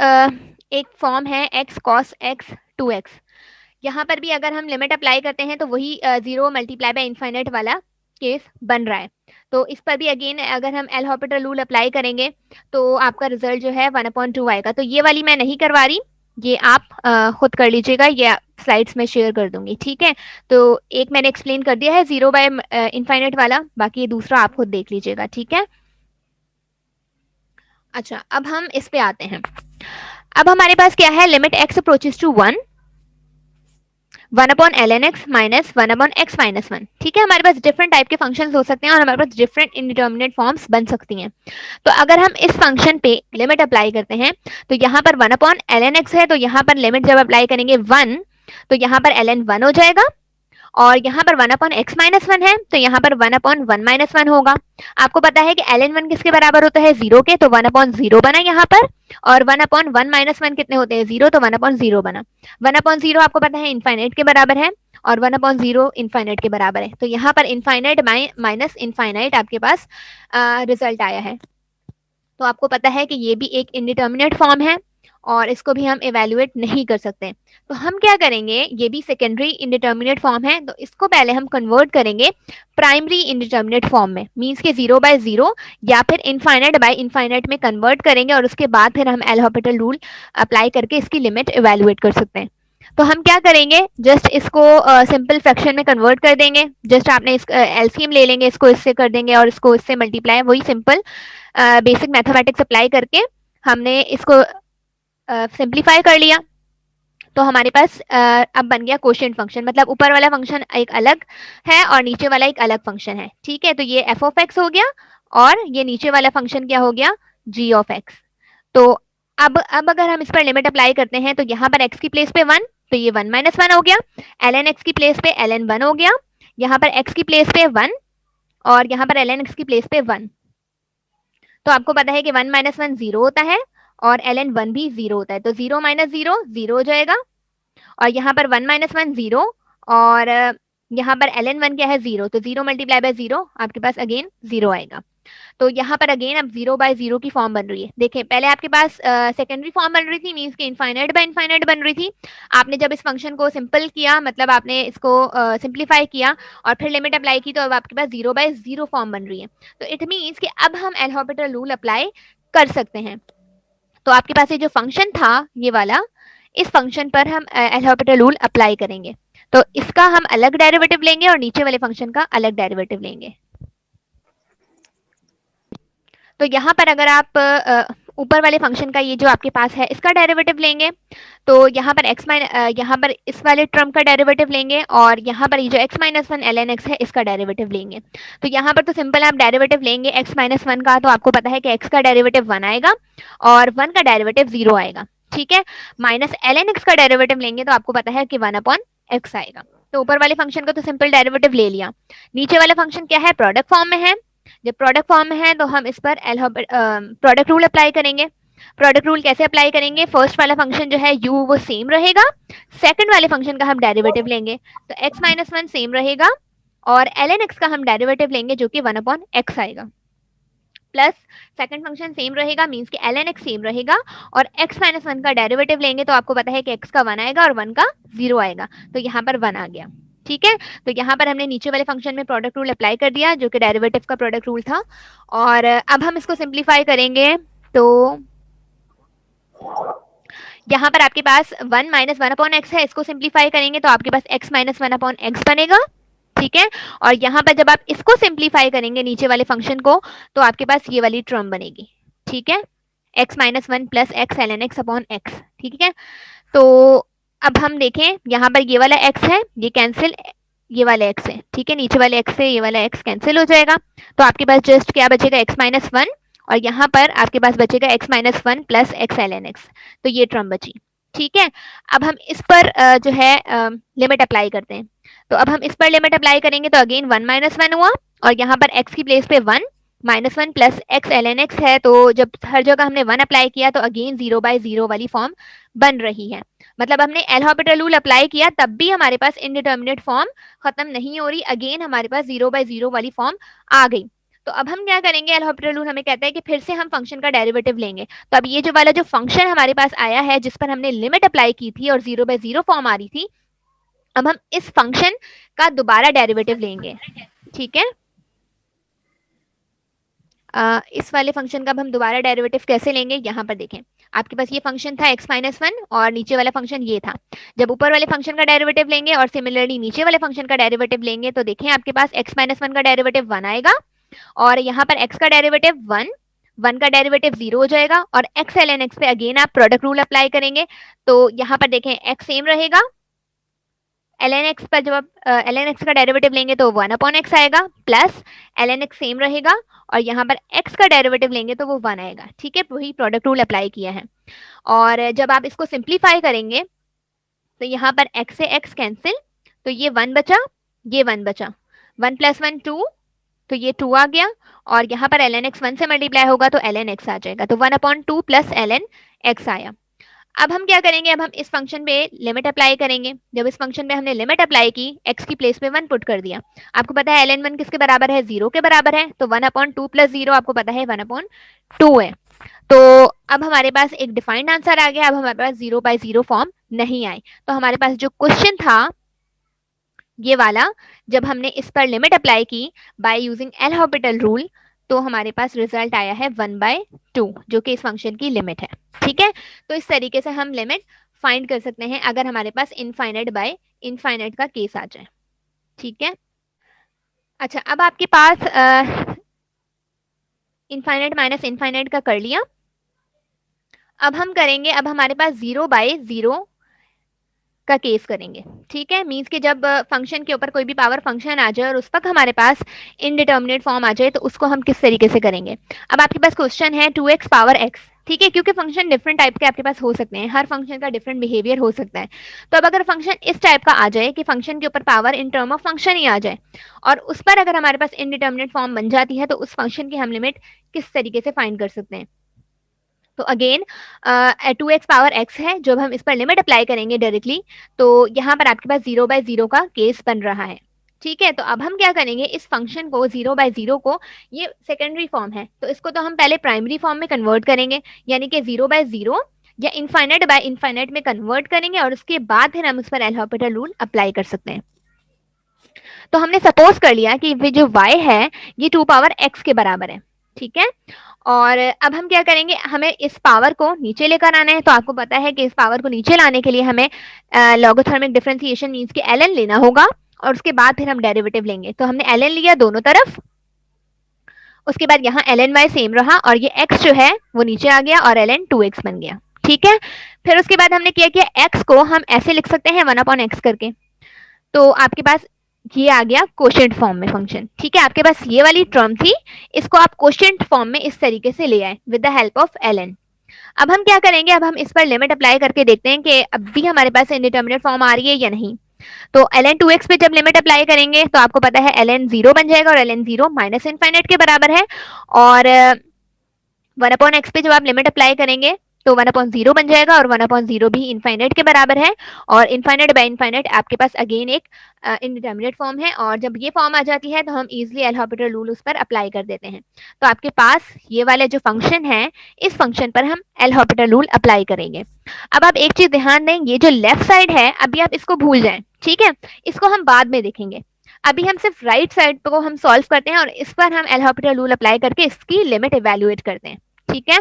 एक फॉर्म है x cos x 2x। यहाँ पर भी अगर हम लिमिट अप्लाई करते हैं तो वही 0 मल्टीप्लाई बाय इनफाइनाइट वाला केस बन रहा है। तो इस पर भी अगेन अगर हम एल हॉपिटल रूल अप्लाई करेंगे तो आपका रिजल्ट जो है 1/2 आएगा। तो ये वाली मैं नहीं करवा रही, ये आप खुद कर लीजिएगा, ये स्लाइड्स में शेयर कर दूंगी। ठीक है, तो एक मैंने एक्सप्लेन कर दिया है 0 बाय इनफाइनाइट वाला, बाकी ये दूसरा आप खुद देख लीजिएगा। ठीक है, अच्छा अब हम इस पे आते हैं। अब हमारे पास क्या है, limit x approaches to 1 1/ln x minus 1/x minus 1। ठीक है, हमारे पास डिफरेंट टाइप के फंक्शंस हो सकते हैं और हमारे पास डिफरेंट इंडिटर्मिनेट फॉर्म्स बन सकती हैं। तो अगर हम इस फंक्शन पे लिमिट अप्लाई करते हैं तो यहाँ पर 1/ln x है, तो यहाँ पर लिमिट जब अप्लाई करेंगे 1 तो यहाँ पर ln 1 हो जाएगा, और यहाँ पर 1/x माइनस 1 है तो यहाँ पर 1/1 माइनस 1 होगा। आपको पता है कि ln 1 किसके बराबर होता है, 0 के, तो 1/0 बना यहाँ पर, और 1/1 माइनस 1 कितने होते हैं, 0, तो 1/0 बना। 1/0 आपको पता है इनफाइनाइट के बराबर है और 1/0 इनफाइनाइट के बराबर है, तो यहाँ पर इनफाइनाइट माइनस इनफाइनाइट आपके पास रिजल्ट आया है। तो आपको पता है कि ये भी एक इंडिटर्मिनेट फॉर्म है और इसको भी हम इवेल्युएट नहीं कर सकते। तो हम क्या करेंगे, ये भी सेकेंडरी इंडिटर्मिनेट फॉर्म है, तो इसको पहले हम कन्वर्ट करेंगे प्राइमरी इंडिटर्मिनेट फॉर्म में, मीन्स के 0/0 या फिर इनफाइनाइट बाय इनफाइनाइट में कन्वर्ट करेंगे, और उसके बाद फिर हम एल हॉपिटल रूल अप्लाई करके इसकी लिमिट इवेल्युएट कर सकते हैं। तो हम क्या करेंगे, जस्ट इसको सिंपल फ्रैक्शन में कन्वर्ट कर देंगे। जस्ट आपने इस एलसीएम ले लेंगे, इसको इससे कर देंगे और इसको इससे मल्टीप्लाई, वही सिंपल बेसिक मैथमेटिक्स अप्लाई करके हमने इसको सिंप्लीफाई कर लिया। तो हमारे पास अब बन गया क्वोशिएंट फंक्शन, मतलब ऊपर वाला फंक्शन एक अलग है और नीचे वाला एक अलग फंक्शन है। ठीक है, तो ये एफ ऑफ एक्स हो गया और ये नीचे वाला फंक्शन क्या हो गया, जी ऑफ एक्स। तो अब अगर हम इस पर लिमिट अप्लाई करते हैं तो यहाँ पर x की प्लेस पे 1, तो ये 1 माइनस 1 हो गया, ln x की प्लेस पे ln 1 हो गया, यहाँ पर x की प्लेस पे 1 और यहाँ पर ln x की प्लेस पे 1। तो आपको पता है कि 1 माइनस 1 0 होता है और ln 1 भी 0 होता है, तो 0 माइनस 0 0 हो जाएगा, और यहाँ पर 1 माइनस 1 0, और यहाँ पर ln 1 क्या है, 0, तो 0 मल्टीप्लाई बाय 0 आपके पास अगेन 0 आएगा। तो यहाँ पर अगेन अब 0/0 की फॉर्म बन रही है। देखिए पहले आपके पास सेकेंडरी फॉर्म बन रही थी, मीन्स कि इनफाइनाइट बाय इनफाइनाइट बन रही थी। आपने जब इस फंक्शन को सिंपल किया, मतलब आपने इसको सिंप्लीफाई किया और फिर लिमिट अप्लाई की, तो अब आपके पास 0/0 फॉर्म बन रही है। तो इट मीन्स कि अब हम एल हॉपिटल रूल अप्लाई कर सकते हैं। तो आपके पास ये जो फंक्शन था ये वाला, इस फंक्शन पर हम एल हॉपिटल रूल अप्लाई करेंगे। तो इसका हम अलग डेरिवेटिव लेंगे और नीचे वाले फंक्शन का अलग डेरिवेटिव लेंगे। तो यहाँ पर अगर आप ऊपर वाले फंक्शन का ये जो आपके पास है इसका डेरिवेटिव लेंगे, तो यहाँ पर यहाँ पर इस वाले टर्म का डेरिवेटिव लेंगे और यहाँ पर ये जो x-1 ln x है इसका डेरिवेटिव लेंगे। तो यहाँ पर तो सिंपल आप डेरिवेटिव लेंगे x-1 का, तो आपको पता है कि x का डेरिवेटिव 1 आएगा और 1 का डेरिवेटिव 0 आएगा, ठीक है। माइनस ln x का डेरिवेटिव लेंगे तो आपको पता है कि 1/x आएगा। तो ऊपर वाले फंक्शन का तो सिंपल डेरिवेटिव ले लिया। नीचे वाला फंक्शन क्या है, प्रोडक्ट फॉर्म में है। जब प्रोडक्ट फॉर्म में है तो हम इस पर प्रोडक्ट रूल अप्लाई करेंगे। प्रोडक्ट रूल कैसे अप्लाई करेंगे, फर्स्ट वाला फंक्शन जो है u वो सेम रहेगा, सेकंड वाले फंक्शन का हम डेरिवेटिव लेंगे तो x-1 सेम रहेगा और ln x का हम डेरिवेटिव लेंगे जो कि 1/x आएगा, प्लस सेकंड फंक्शन सेम रहेगा, मींस कि ln x सेम रहेगा और x-1 का डेरिवेटिव लेंगे तो आपको पता है कि x का 1 आएगा और 1 का 0 आएगा, तो यहाँ पर 1 आ गया, ठीक है। तो यहाँ पर हमने नीचे वाले फंक्शन में प्रोडक्ट रूल अप्लाई कर दिया जो कि डेरिवेटिव का प्रोडक्ट रूल था। और अब हम इसको सिंप्लीफाई करेंगे तो यहाँ पर आपके पास 1 - 1/x है, इसको सिंप्लीफाई करेंगे तो आपके पास x - 1/x बनेगा, ठीक है। और यहाँ पर जब आप इसको सिंप्लीफाई करेंगे नीचे वाले फंक्शन को तो आपके पास ये वाली टर्म बनेगी, ठीक है, x - 1 + x ln x/x, ठीक है। तो अब हम देखें यहाँ पर ये वाला x है, ये कैंसिल, ये वाला x है, ठीक है, नीचे वाले x से ये वाला x कैंसिल हो जाएगा तो आपके पास जस्ट क्या बचेगा, x - 1 और यहाँ पर आपके पास बचेगा x - 1 + x ln x, तो ये टर्म बची, ठीक है। अब हम इस पर जो है लिमिट अप्लाई करते हैं। तो अब हम इस पर लिमिट अप्लाई करेंगे तो अगेन 1 - 1 हुआ और यहाँ पर x की प्लेस पे 1 - 1 + x ln x है, तो जब हर जगह हमने 1 अप्लाई किया तो अगेन 0/0 वाली फॉर्म बन रही है। मतलब हमने एल हॉपिटल रूल अप्लाई किया तब भी हमारे पास इनडिटर्मिनेट फॉर्म खत्म नहीं हो रही, अगेन हमारे पास 0/0 वाली फॉर्म आ गई। तो अब हम क्या करेंगे, एल हॉपिटल रूल हमें कहता है कि फिर से हम फंक्शन का डेरिवेटिव लेंगे। तो अब ये जो वाला जो फंक्शन हमारे पास आया है जिस पर हमने लिमिट अप्लाई की थी और 0/0 फॉर्म आ रही थी, अब हम इस फंक्शन का दोबारा डेरिवेटिव लेंगे, ठीक है। इस वाले फंक्शन का अब हम दोबारा डेरिवेटिव कैसे लेंगे, यहाँ पर देखें, आपके पास ये फंक्शन था x - 1 और नीचे वाला फंक्शन ये था। जब ऊपर वाले फंक्शन का डेरिवेटिव लेंगे और सिमिलरली नीचे वाले फंक्शन का डेरिवेटिव लेंगे तो देखें आपके पास x - 1 का डेरिवेटिव 1 आएगा और यहाँ पर x का डेरिवेटिव 1, 1 का डेरिवेटिव 0 हो जाएगा और x ln x पे अगेन आप प्रोडक्ट रूल अप्लाई करेंगे तो यहाँ पर देखें x सेम रहेगा, ln x पर जब आप ln x का डेरिवेटिव लेंगे तो 1/x आएगा, प्लस ln x सेम रहेगा और यहाँ पर x का डेरिवेटिव लेंगे तो वो 1 आएगा, ठीक है, वही प्रोडक्ट रूल अप्लाई किया है। और जब आप इसको सिंप्लीफाई करेंगे तो यहाँ पर x से x कैंसिल, तो ये 1 बचा, ये 1 बचा, 1 + 1 2, तो ये 2 आ गया और यहाँ पर ln x 1 से मल्टीप्लाई होगा तो ln x आ जाएगा, तो 1/2 + ln x आया। अब हम क्या करेंगे, अब हम इस फंक्शन पे लिमिट अप्लाई करेंगे। जब इस फंक्शन पे हमने लिमिट अप्लाई की, x की प्लेस पे 1 पुट कर दिया, आपको पता है ln 1 किसके बराबर है, 0 के बराबर है, तो 1/2 + 0 आपको पता है 1/2 है। तो अब हमारे पास एक डिफाइंड आंसर आ गया, अब हमारे पास 0/0 फॉर्म नहीं आए। तो हमारे पास जो क्वेश्चन था ये वाला, जब हमने इस पर लिमिट अप्लाई की by using L Hôpital rule, तो हमारे पास रिजल्ट आया है 1/2 जो कि इस फंक्शन की लिमिट है, ठीक है। तो इस तरीके से हम लिमिट फाइंड कर सकते हैं अगर हमारे पास इनफाइनाइट बाय इनफाइनाइट का केस आ जाए, ठीक है। अच्छा, अब आपके पास इनफाइनाइट माइनस इनफाइनाइट का कर लिया। अब हम करेंगे, अब हमारे पास 0/0 का केस करेंगे, ठीक है। मींस कि जब फंक्शन के ऊपर कोई भी पावर फंक्शन आ जाए और उस वक्त हमारे पास इनडिटर्मिनेट फॉर्म आ जाए तो उसको हम किस तरीके से करेंगे। अब आपके पास क्वेश्चन है 2x पावर x, ठीक है, क्योंकि फंक्शन डिफरेंट टाइप के आपके पास हो सकते हैं, हर फंक्शन का डिफरेंट बिहेवियर हो सकता है। तो अब अगर फंक्शन इस टाइप का आ जाए कि फंक्शन के ऊपर power in term of function ही आ जाए और उस पर अगर हमारे पास इनडिटर्मिनेट फॉर्म बन जाती है तो उस फंक्शन की हम लिमिट किस तरीके से फाइंड कर सकते हैं। तो अगेन 2x पावर x है, जब हम इस पर लिमिट अप्लाई करेंगे डायरेक्टली तो यहाँ पर आपके पास 0/0 का केस बन रहा है, ठीक है, तो अब हम क्या करेंगे, इस फंक्शन को 0/0 को, ये सेकेंडरी फॉर्म है तो इसको तो हम पहले प्राइमरी फॉर्म में कन्वर्ट करेंगे, यानी कि 0/0 या इनफाइनाइट बाय इनफाइनाइट में कन्वर्ट करेंगे और उसके बाद फिर हम उस पर एल हॉपिटल रूल अप्लाई कर सकते हैं। तो हमने सपोज कर लिया कि जो y है ये 2 पावर x के बराबर है, ठीक है। और अब हम क्या करेंगे, हमें इस पावर को नीचे लेकर आना है, तो आपको पता है कि इस पावर को नीचे लाने के लिए हमें लॉगरिथमिक डिफरेंशिएशन मींस कि ln लेना होगा और उसके बाद फिर हम डेरिवेटिव लेंगे। तो हमने ln लिया दोनों तरफ, उसके बाद यहाँ ln y सेम रहा और ये x जो है वो नीचे आ गया और ln 2x बन गया, ठीक है। फिर उसके बाद हमने क्या किया, x को हम ऐसे लिख सकते हैं 1/x करके, तो आपके पास ये आ गया कोशेंट फॉर्म में फंक्शन, ठीक है। आपके पास ये वाली टर्म थी, इसको आप कोशेंट फॉर्म में इस तरीके से ले आए with the help of ln। अब हम क्या करेंगे, अब हम इस पर लिमिट अप्लाई करके देखते हैं कि अब भी हमारे पास इंडिटर्मिनेट फॉर्म आ रही है या नहीं। तो ln 2x पे जब लिमिट अप्लाई करेंगे तो आपको पता है ln 0 बन जाएगा और ln 0 माइनस इनफाइनाइट के बराबर है। और 1/x पे जब आप लिमिट अप्लाई करेंगे तो 1/0 बन जाएगा और 1/0 भी इनफाइनाइट के बराबर है। और इनफाइनाइट बाय इनफाइनाइट आपके पास अगेन एक इनडिटर्मिनेट फॉर्म है, और जब ये फॉर्म आ जाती है तो हम इजीली एल हॉपिटल रूल उस पर अप्लाई कर देते हैं। तो आपके पास ये वाला जो फंक्शन है, इस फंक्शन पर हम एल हॉपिटल रूल अप्लाई करेंगे। अब आप एक चीज ध्यान दें, ये जो लेफ्ट साइड है अभी आप इसको भूल जाएं, ठीक है, इसको हम बाद में देखेंगे। अभी हम सिर्फ राइट साइड को हम सॉल्व करते हैं और इस पर हम एल हॉपिटल रूल अप्लाई करके इसकी लिमिट इवेल्युएट करते हैं, ठीक है।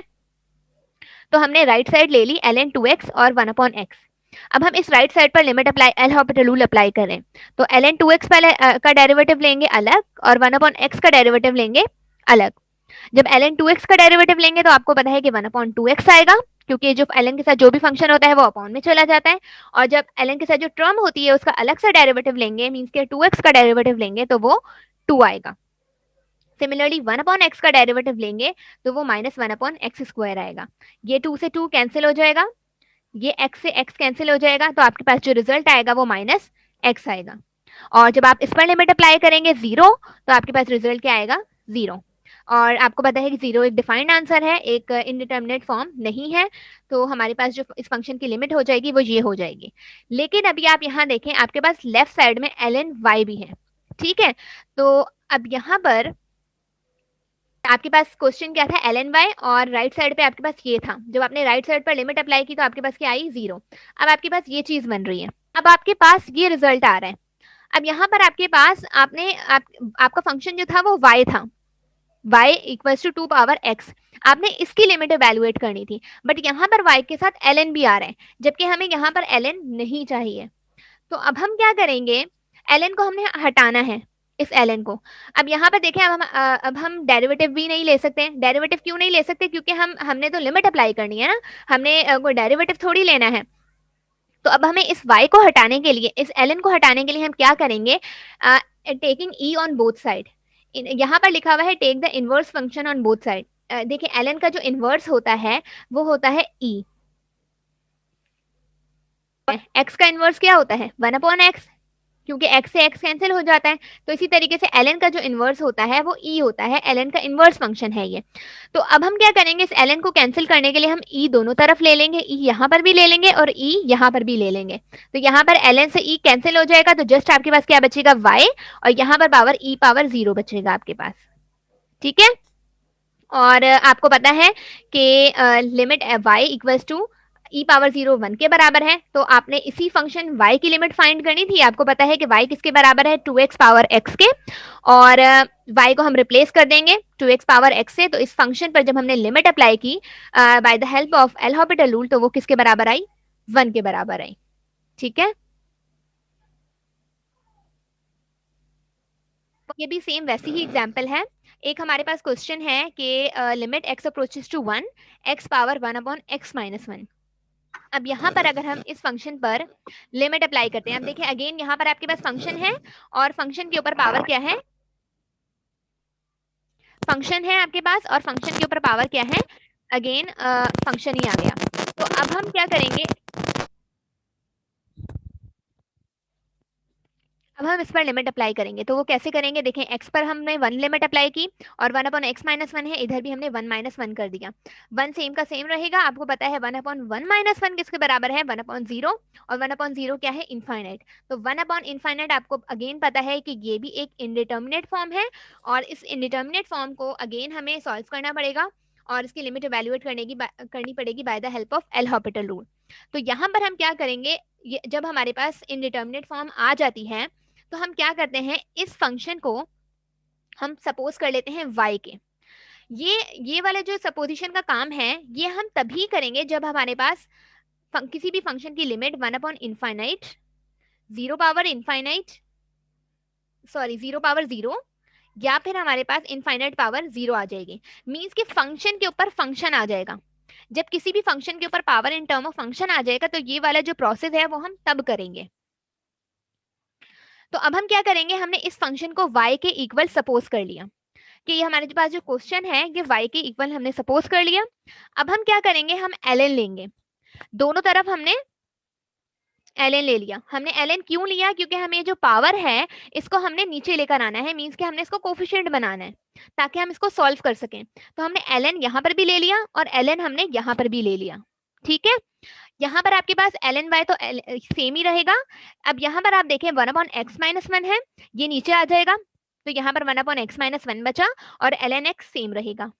तो हमने राइट साइड ले ली ln 2x और 1/x। अब हम इस राइट साइड पर limit apply L Hôpital rule apply करें, तो ln 2x पहले का डेरिवेटिव लेंगे अलग और 1/x का डेरिवेटिव लेंगे अलग। जब ln 2x का डेरिवेटिव लेंगे तो आपको पता है कि 1/2x आएगा, क्योंकि जो ln के साथ जो भी फंक्शन होता है वो अपॉन में चला जाता है। और जब ln के साथ जो टर्म होती है उसका अलग से डेरिवेटिव लेंगे, मीन्स के 2x का डेरिवेटिव लेंगे तो वो 2 आएगा। सिमिलरली 1/x का डेरिवेटिव लेंगे तो वो -1/x² आएगा। ये 2 से 2 कैंसिल हो जाएगा, ये x से x कैंसिल हो जाएगा, तो आपके पास जो रिजल्ट आएगा वो -x आएगा। और जब आप इस पर लिमिट अप्लाई करेंगे 0, तो आपके पास रिजल्ट क्या आएगा, 0। और आपको पता है कि 0 एक डिफाइंड आंसर है, एक इनडिटर्मिनेट फॉर्म नहीं है। तो हमारे पास जो इस फंक्शन की लिमिट हो जाएगी वो ये हो जाएगी। लेकिन अभी आप यहाँ देखें, आपके पास लेफ्ट साइड में ln y भी है, ठीक है। तो अब यहाँ पर आपके पास क्वेश्चन क्या था, ln y, और राइट साइड पे आपके पास ये था। जब आपने राइट साइड पर लिमिट अप्लाई की तो आपके पास क्या आई, 0। अब आपके पास ये चीज बन रही है, अब आपके पास ये रिजल्ट आ रहा है। अब यहाँ पर आपके पास आपका फंक्शन जो था वो y था, y equals to 2 power x। आपने इसकी लिमिट इवेल्युएट करनी थी, बट यहाँ पर y के साथ ln भी आ रहा है, जबकि हमें यहाँ पर ln नहीं चाहिए। तो अब हम क्या करेंगे, ln को हमने हटाना है, इस ln को। अब यहाँ पर देखें, अब हम डेरिवेटिव भी नहीं ले सकते। डेरिवेटिव क्यों नहीं ले सकते, क्योंकि हमने तो लिमिट अप्लाई करनी है ना, हमने कोई डेरिवेटिव थोड़ी लेना है। तो अब हमें इस y को हटाने के लिए, इस ln को हटाने के लिए हम क्या करेंगे, taking e on both side. यहाँ पर लिखा हुआ है take the inverse function on both side. देखिए ln का जो इनवर्स होता है वो होता है e। x का इनवर्स क्या होता है, 1/x, क्योंकि x से x कैंसिल हो जाता है। तो इसी तरीके से ln का जो इनवर्स होता है वो e होता है, ln का इनवर्स फंक्शन है ये। तो अब हम क्या करेंगे, इस ln को कैंसिल करने के लिए हम e दोनों तरफ ले लेंगे, e यहाँ पर भी ले लेंगे और e यहाँ पर भी ले लेंगे। तो यहाँ पर ln से e कैंसिल हो जाएगा, तो जस्ट आपके पास क्या बचेगा, y, और यहाँ पर पावर e पावर 0 बचेगा आपके पास, ठीक है। और आपको पता है कि limit y equals to e power 0 1 के बराबर है। तो आपने इसी फंक्शन y की लिमिट फाइंड करनी थी। आपको पता है कि y किसके बराबर है, 2x पावर x के, और y को हम रिप्लेस कर देंगे 2x पावर x से। तो इस फंक्शन पर जब हमने लिमिट अप्लाई की by the help of L Hôpital rule, तो वो किसके बराबर आई, 1 के बराबर आई, ठीक है। ये भी सेम वैसी ही एग्जाम्पल है। एक हमारे पास क्वेश्चन है कि limit x approaches to 1, x power 1/x-1। अब यहाँ पर अगर हम इस फंक्शन पर लिमिट अप्लाई करते हैं, अब देखिए अगेन यहाँ पर आपके पास फंक्शन है और फंक्शन के ऊपर पावर क्या है, फंक्शन है आपके पास और फंक्शन के ऊपर पावर क्या है, अगेन फंक्शन ही आ गया। तो अब हम क्या करेंगे, अब हम इस पर लिमिट अप्लाई करेंगे, तो वो कैसे करेंगे, देखें x पर हमने 1 लिमिट अप्लाई की और 1/x-1 है, इधर भी हमने 1 - 1 कर दिया। 1 सेम का सेम रहेगा, आपको पता है 1/1 - 1 किसके बराबर है, 1/0, और 1/0 क्या है, इनफाइनाइट। तो 1/इनफाइनाइट आपको अगेन पता है कि ये भी एक इनडिटर्मिनेट फॉर्म है, और इस इनडिटर्मिनेट फॉर्म को अगेन हमें सॉल्व करना पड़ेगा और इसकी लिमिट इवेल्युएट करनी पड़ेगी by the help of L Hôpital rule. तो यहाँ पर हम क्या करेंगे, जब हमारे पास इनडिटर्मिनेट फॉर्म आ जाती है तो हम क्या करते हैं, इस फंक्शन को हम सपोज कर लेते हैं y के। ये वाला जो सपोजिशन का काम है ये हम तभी करेंगे जब हमारे पास किसी भी फंक्शन की limit one by infinite, 0 power infinite, sorry 0 power 0, या फिर हमारे पास इनफाइनाइट पावर 0 आ जाएगी। मींस कि फंक्शन के ऊपर फंक्शन आ जाएगा। जब किसी भी फंक्शन के ऊपर power in term of function आ जाएगा तो ये वाला जो प्रोसेस है वो हम तब करेंगे। तो अब हम क्या करेंगे, हमने इस फंक्शन को y के इक्वल सपोज कर लिया कि ये हमारे पास जो क्वेश्चन है ये y के इक्वल हमने सपोज कर लिया। अब हम क्या करेंगे, हम ln लेंगे, दोनों तरफ हमने ln ले लिया। हमने ln क्यों लिया, क्योंकि हमें जो पावर है इसको हमने नीचे लेकर आना है, मींस कि हमने इसको कोफिशिएंट बनाना है ताकि हम इसको सॉल्व कर सकें। तो हमने ln यहाँ पर भी ले लिया और ln हमने यहाँ पर भी ले लिया। ठीक है, यहाँ पर आपके पास ln y तो सेम ही रहेगा। अब यहाँ पर आप देखें 1/x-1 है, ये नीचे आ जाएगा, तो यहाँ पर 1/x-1 बचा और ln x सेम रहेगा।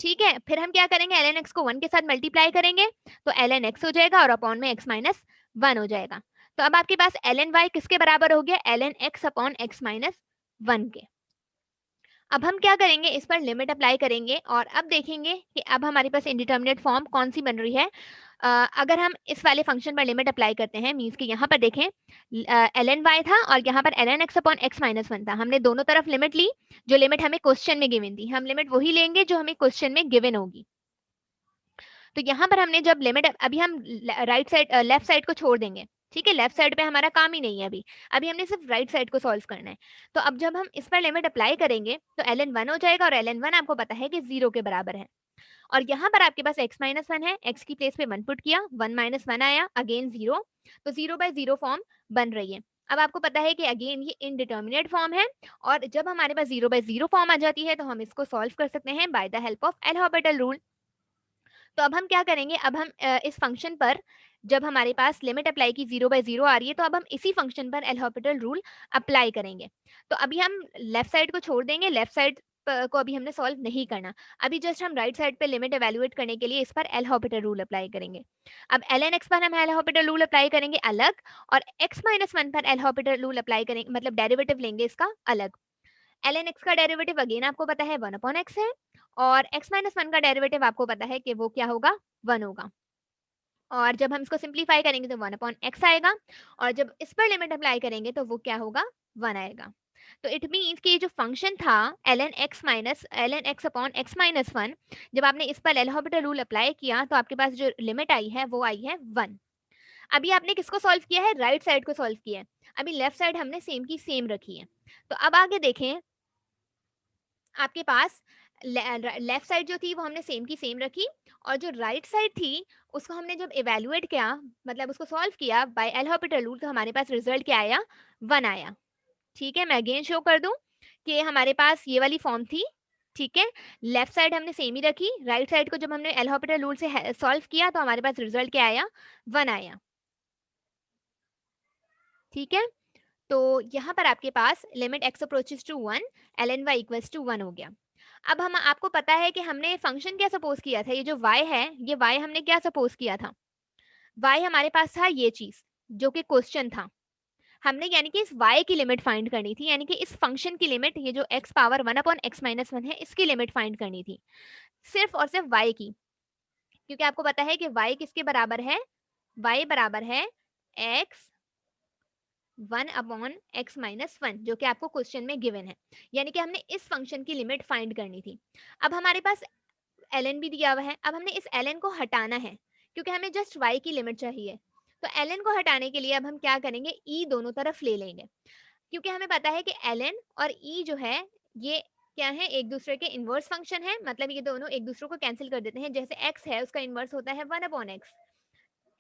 ठीक है, फिर हम क्या करेंगे, ln x को 1 के साथ मल्टीप्लाई करेंगे तो ln x हो जाएगा और अपॉन में x-1 हो जाएगा। तो अब आपके पास ln y किसके बराबर हो गया, ln x अपॉन x-1 के। अब हम क्या करेंगे, इस पर लिमिट अप्लाई करेंगे और अब देखेंगे कि अब हमारे पास इंडिटर्मिनेट फॉर्म कौन सी बन रही है। अगर हम इस वाले फंक्शन पर लिमिट अप्लाई करते हैं, मींस कि यहाँ पर देखें ln y था और यहाँ पर ln x अपॉन x-1 था, हमने दोनों तरफ लिमिट ली, जो लिमिट हमें क्वेश्चन में गिवन थी, हम लिमिट वही लेंगे जो हमें क्वेश्चन में गिवन होगी। तो यहाँ पर हमने जब लिमिट, अभी हम राइट साइड लेफ्ट साइड को छोड़ देंगे, ठीक है, लेफ्ट साइड पे हमारा काम ही नहीं है अभी, अभी हमने सिर्फ राइट साइड को सॉल्व करना है। तो अब जब हम इस पर लिमिट अप्लाई करेंगे तो ln 1 हो जाएगा और ln 1 आपको पता है कि 0 के बराबर है। और यहाँ पर आपके पास x-1 है, x की प्लेस पे 1 पुट किया, 1 - 1 आया, अगेन 0, तो 0/0 फॉर्म बन रही है। अब आपको पता है कि अगेन ये इनडिटर्मिनेट फॉर्म है और जब हमारे पास 0/0 फॉर्म आ जाती है तो हम इसको सॉल्व कर सकते हैं by the help of L Hôpital rule. तो अब हम क्या करेंगे, अब हम इस फंक्शन पर जब हमारे पास लिमिट अप्लाई की 0/0 आ रही है तो अब हम इसी फंक्शन पर एल हॉपिटल रूल अप्लाई करेंगे। तो अभी हम लेफ्ट साइड को छोड़ देंगे, लेफ्ट साइड को अभी हमने सॉल्व नहीं करना, अभी जस्ट हम राइट साइड पे लिमिट एवेल्युएट करने के लिए इस पर एल हॉपिटल रूल अप्लाई करेंगे। अब ln x पर हम एल हॉपिटल रूल अप्लाई करेंगे अलग और x-1 पर एल हॉपिटल रूल अप्लाई करेंगे, मतलब डेरिवेटिव लेंगे इसका अलग। ln x का डेरिवेटिव अगेन आपको पता है 1/x है और x-1 का डेरिवेटिव आपको पता है कि वो क्या होगा, 1 होगा। और जब हम इसको सिंप्लीफाई करेंगे तो 1/x आएगा और जब इस पर लिमिट अप्लाई करेंगे तो वो क्या होगा, 1 आएगा। तो इट मीन्स कि ये जो फंक्शन था ln x अपॉन x-1, जब आपने इस पर एल हॉपिटल रूल अप्लाई किया तो आपके पास जो लिमिट आई है वो आई है 1। अभी आपने किसको सॉल्व किया है, राइट साइड को सॉल्व किया है, अभी लेफ्ट साइड हमने सेम की सेम रखी है। तो अब आगे देखें, आपके पास लेफ्ट साइड जो थी वो हमने सेम की सेम रखी और जो राइट साइड थी उसको हमने जब इवेल्युएट किया, मतलब उसको सॉल्व किया बाय एल हॉपिटल रूल, तो हमारे पास रिजल्ट क्या आया, 1 आया। ठीक है, मैं अगेन शो कर दूं कि हमारे पास ये वाली फॉर्म थी। ठीक है, लेफ्ट साइड हमने सेम ही रखी, राइट साइड को जब हमने एल हॉपिटल रूल से सॉल्व किया तो हमारे पास रिजल्ट क्या आया, 1 आया। ठीक है, तो यहाँ पर आपके पास limit x approaches to 1 ln y equals to 1 हो गया। अब हम, आपको पता है कि हमने फंक्शन क्या सपोज किया था, ये जो y है ये y हमने क्या सपोज किया था, y हमारे पास था ये चीज जो कि क्वेश्चन था, हमने यानी कि इस y की लिमिट फाइंड करनी थी, यानी कि इस फंक्शन की लिमिट, ये जो x पावर 1/x-1 है इसकी लिमिट फाइंड करनी थी, सिर्फ और सिर्फ y की, क्योंकि आपको पता है कि y किसके बराबर है, y बराबर है x 1/x-1 जो कि आपको क्वेश्चन में गिवन है, यानी कि हमने इस फंक्शन की लिमिट फाइंड करनी थी। अब हमारे पास ln भी दिया हुआ है, अब हमने इस ln को हटाना है क्योंकि हमें जस्ट y की लिमिट चाहिए। तो ln को हटाने के लिए अब हम क्या करेंगे, e दोनों तरफ ले लेंगे, क्योंकि हमें पता है कि ln और e जो है ये क्या है, एक दूसरे के इनवर्स फंक्शन है, मतलब ये दोनों एक दूसरे को कैंसिल कर देते हैं, जैसे x है उसका इनवर्स होता है 1/x,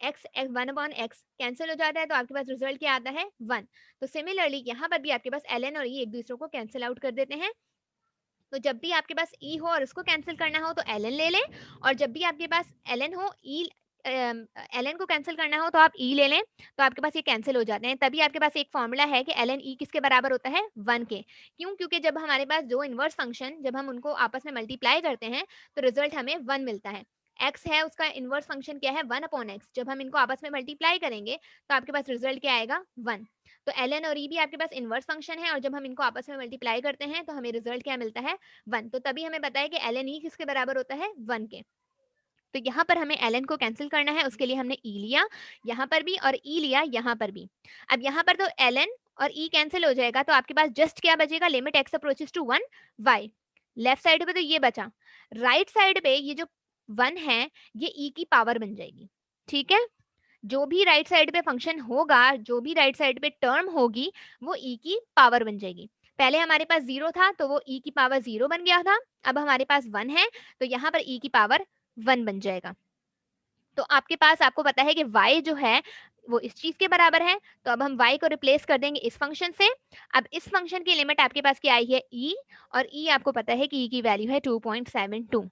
एक्स 1/x कैंसिल हो जाता है तो आपके पास रिजल्ट क्या आता है 1। तो सिमिलरली यहाँ पर भी आपके पास ln और e एक दूसरे को कैंसिल आउट कर देते हैं। तो जब भी आपके पास e हो और उसको कैंसिल करना हो तो ln ले लें, और जब भी आपके पास ln हो e ln को कैंसिल करना हो तो आप e ले लें, तो आपके पास ये कैंसिल हो जाते हैं। तभी आपके पास एक फॉर्मूला है कि ln e किसके बराबर होता है 1 के। क्यों? क्योंकि जब हमारे पास दो इनवर्स फंक्शन जब हम उनको आपस में मल्टीप्लाई करते हैं तो रिजल्ट हमें 1 मिलता है। x है उसका इनवर्स फंक्शन क्या है 1/x, जब हम इनको आपस में मल्टीप्लाई करेंगे तो आपके पास रिजल्ट क्या आएगा 1। तो ln और e भी आपके पास इनवर्स फंक्शन है और जब हम इनको आपस में मल्टीप्लाई करते हैं तो हमें रिजल्ट क्या मिलता है 1। तो तभी हमें पता है कि ln e किसके बराबर होता है 1 के। तो यहाँ पर हमें ln को कैंसिल करना है, उसके लिए हमने e लिया यहाँ पर भी और e लिया यहाँ पर भी। अब यहाँ पर तो ln और e कैंसिल हो जाएगा तो आपके पास जस्ट क्या बचेगा, limit x approaches to 1 y। Left side पे तो ये बचा, राइट साइड पे ये जो 1 है ये e की पावर बन जाएगी। ठीक है, जो भी राइट साइड पे फंक्शन होगा, जो भी राइट साइड पे टर्म होगी वो e की पावर बन जाएगी। पहले हमारे पास 0 था तो वो e की पावर 0 बन गया था, अब हमारे पास 1 है तो यहाँ पर e की पावर 1 बन जाएगा। तो आपके पास आपको पता है कि y जो है वो इस चीज के बराबर है, तो अब हम y को रिप्लेस कर देंगे इस फंक्शन से। अब इस फंक्शन की लिमिट आपके पास क्या आई है e, और e आपको पता है कि e की वैल्यू है 2.72।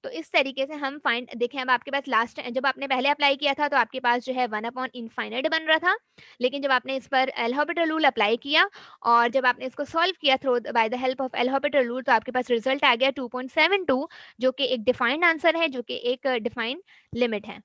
तो इस तरीके से हम फाइंड देखें, अब आपके पास लास्ट जब आपने पहले अप्लाई किया था तो आपके पास जो है 1/इनफाइनाइट बन रहा था, लेकिन जब आपने इस पर एल हॉपिटल रूल अप्लाई किया और जब आपने इसको सॉल्व किया through by the help of L Hôpital rule तो आपके पास रिजल्ट आ गया 2.72, जो कि एक डिफाइंड आंसर है, जो कि एक डिफाइंड लिमिट है।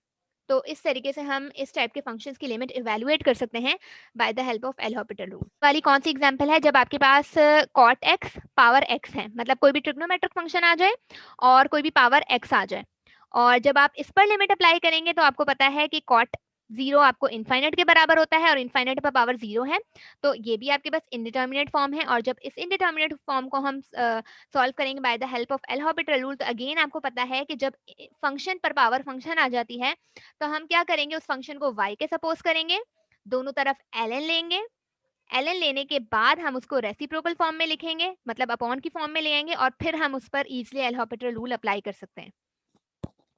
तो इस तरीके से हम इस टाइप के फंक्शंस की लिमिट इवैल्यूएट कर सकते हैं by the help of L Hôpital rule. वाली कौन सी एग्जांपल है, जब आपके पास cot x पावर x है, मतलब कोई भी ट्रिग्नोमेट्रिक फंक्शन आ जाए और कोई भी पावर x आ जाए, और जब आप इस पर लिमिट अप्लाई करेंगे तो आपको पता है कि cot 0 आपको इनफाइनाइट के बराबर होता है और इनफाइनाइट पर पावर 0 है, तो ये भी आपके पास इनडिटर्मिनेट फॉर्म है। और जब इस इनडिटर्मिनेट फॉर्म को हम सॉल्व करेंगे by the help of L Hôpital rule, तो अगेन आपको पता है कि जब फंक्शन पर पावर फंक्शन आ जाती है तो हम क्या करेंगे, उस फंक्शन को y के सपोज करेंगे, दोनों तरफ ln लेंगे, ln लेने के बाद हम उसको रेसिप्रोकल फॉर्म में लिखेंगे, मतलब अपॉन की फॉर्म में ले आएंगे, और फिर हम उस पर easily L Hôpital rule apply कर सकते हैं।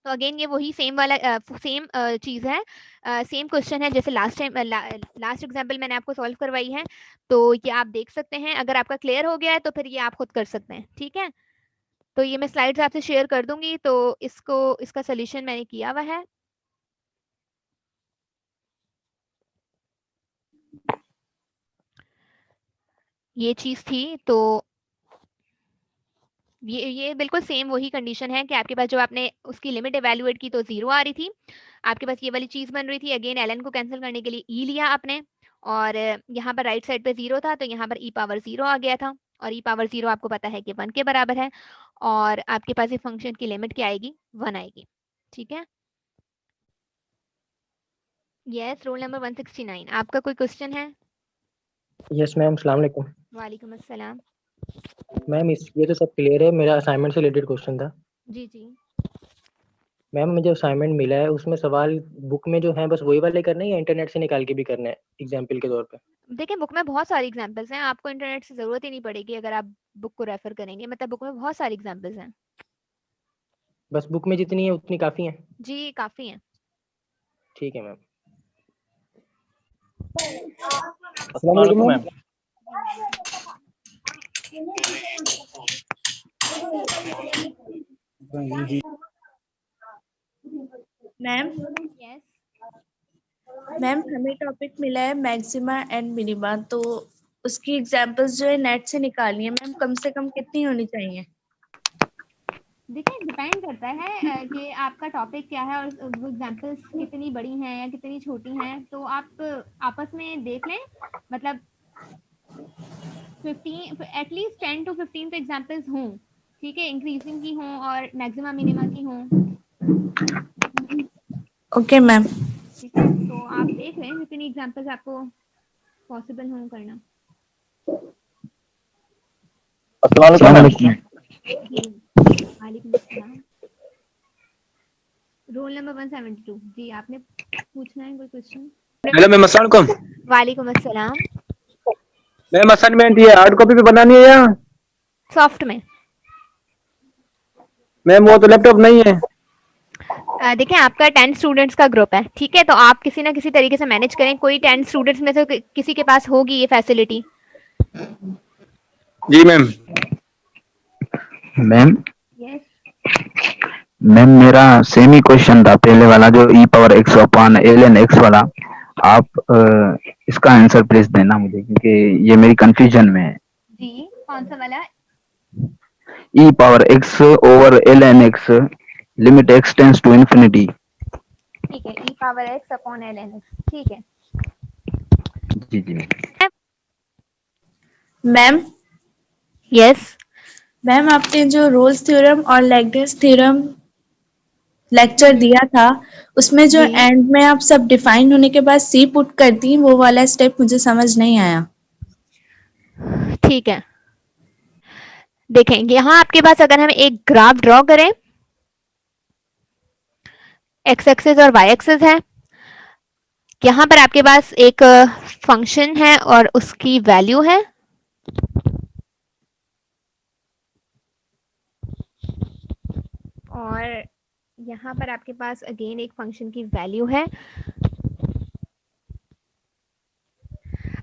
तो अगेन ये वही सेम वाला सेम चीज है, सेम क्वेश्चन है जैसे लास्ट टाइम लास्ट एग्जांपल मैंने आपको सॉल्व करवाई है। तो ये आप देख सकते हैं, अगर आपका क्लियर हो गया है तो फिर ये आप खुद कर सकते हैं। ठीक है, तो ये मैं स्लाइड्स आपसे शेयर कर दूंगी, तो इसका सोल्यूशन मैंने किया हुआ है। ये चीज थी, तो ये बिल्कुल सेम वही कंडीशन है कि आपके पास जो आपने उसकी लिमिट एवेल्युएट की तो 0 आ रही थी, आपके पास ये वाली चीज बन रही थी। अगेन ln को कैंसिल करने के लिए e लिया आपने, और यहाँ पर राइट साइड पे 0 था तो यहाँ पर e पावर 0 आ गया था, और e पावर 0 आपको पता है कि 1 के बराबर है, और आपके पास इस फंक्शन की लिमिट क्या आएगी 1 आएगी। ठीक है, यस, रोल नंबर 169, आपका कोई क्वेश्चन है? यस मैम, अस्सलाम वालेकुम। वालेकुम अस्सलाम। मैम ये तो सब क्लियर है, मेरा असाइनमेंट से रिलेटेड क्वेश्चन था। जी जी, मैम मुझे असाइनमेंट मिला है, उसमें सवाल बुक में जो है बस वही वाले करने हैं या इंटरनेट से निकाल के भी करना है एग्जाम्पल के तौर पे? देखिए बुक में बहुत सारी एग्जांपल्स हैं, आपको इंटरनेट से जरूरत ही नहीं पड़ेगी अगर आप बुक को रेफर करेंगे, मतलब बुक में बहुत सारी एग्जांपल्स हैं। बस बुक में जितनी है उतनी काफ़ी है? जी काफी हैं। ठीक है मैम। अस्सलाम वालेकुम मैम। मैम यस, मैम हमें टॉपिक मिला है मैक्सिमा एंड मिनिमा, तो उसकी एग्जांपल्स जो है नेट से निकालनी है मैम, कम से कम कितनी होनी चाहिए? देखिए डिपेंड करता है कि आपका टॉपिक क्या है और वो एग्जांपल्स कितनी बड़ी हैं या कितनी छोटी हैं, तो आप आपस में देख लें, मतलब 15 एटलीस्ट 10 to 15 तो एग्जांपल्स हों, ठीक है, इंक्रीजिंग की हों और मैक्सिमा मिनिमा की हों। Okay ma'am. ठीक है, तो आप देख लें जितनी एग्जांपल्स आपको पॉसिबल हों करना। अस्सलाम वालेकुम। वालेकुम अस्सलाम। रोल नंबर 172, जी आपने पूछना है कोई क्वेश्चन? हेलो मैम, अस्सलाम वालेकुम। वालेकुम अस्सलाम। मैम असाइनमेंट ये हार्ड कॉपी पे बनानी है या सॉफ्ट में? मैम वो तो लैपटॉप नहीं है। देखिए आपका 10 स्टूडेंट्स का ग्रुप है, ठीक है, तो आप किसी ना किसी तरीके से मैनेज करें, कोई 10 स्टूडेंट्स में से किसी के पास होगी ये फैसिलिटी। जी मैम। मैम यस मैम मेरा सेम ही क्वेश्चन था पहले वाला, जो e power x upon l n x वाला। आप इसका आंसर प्लीज देना मुझे, क्योंकि ये मेरी कंफ्यूजन में है। जी, कौन सा वाला? E power x over l n x, limit x tends to infinity. ठीक है, e power x upon l n x, ठीक है। जी जी मैम यस मैम आपने जो रोल्स थ्योरम और लेग्रेंज थ्योरम लेक्चर दिया था, उसमें जो जी। एंड में आप सब डिफाइन होने के बाद सी पुट करती, वो वाला स्टेप मुझे समझ नहीं आया। ठीक है, देखें यहाँ आपके पास अगर हम एक ग्राफ ड्रॉ करें, एक्स एक्सिस और वाई एक्सिस है, यहाँ पर आपके पास एक फंक्शन है और उसकी वैल्यू है, और यहाँ पर आपके पास अगेन एक फंक्शन की वैल्यू है।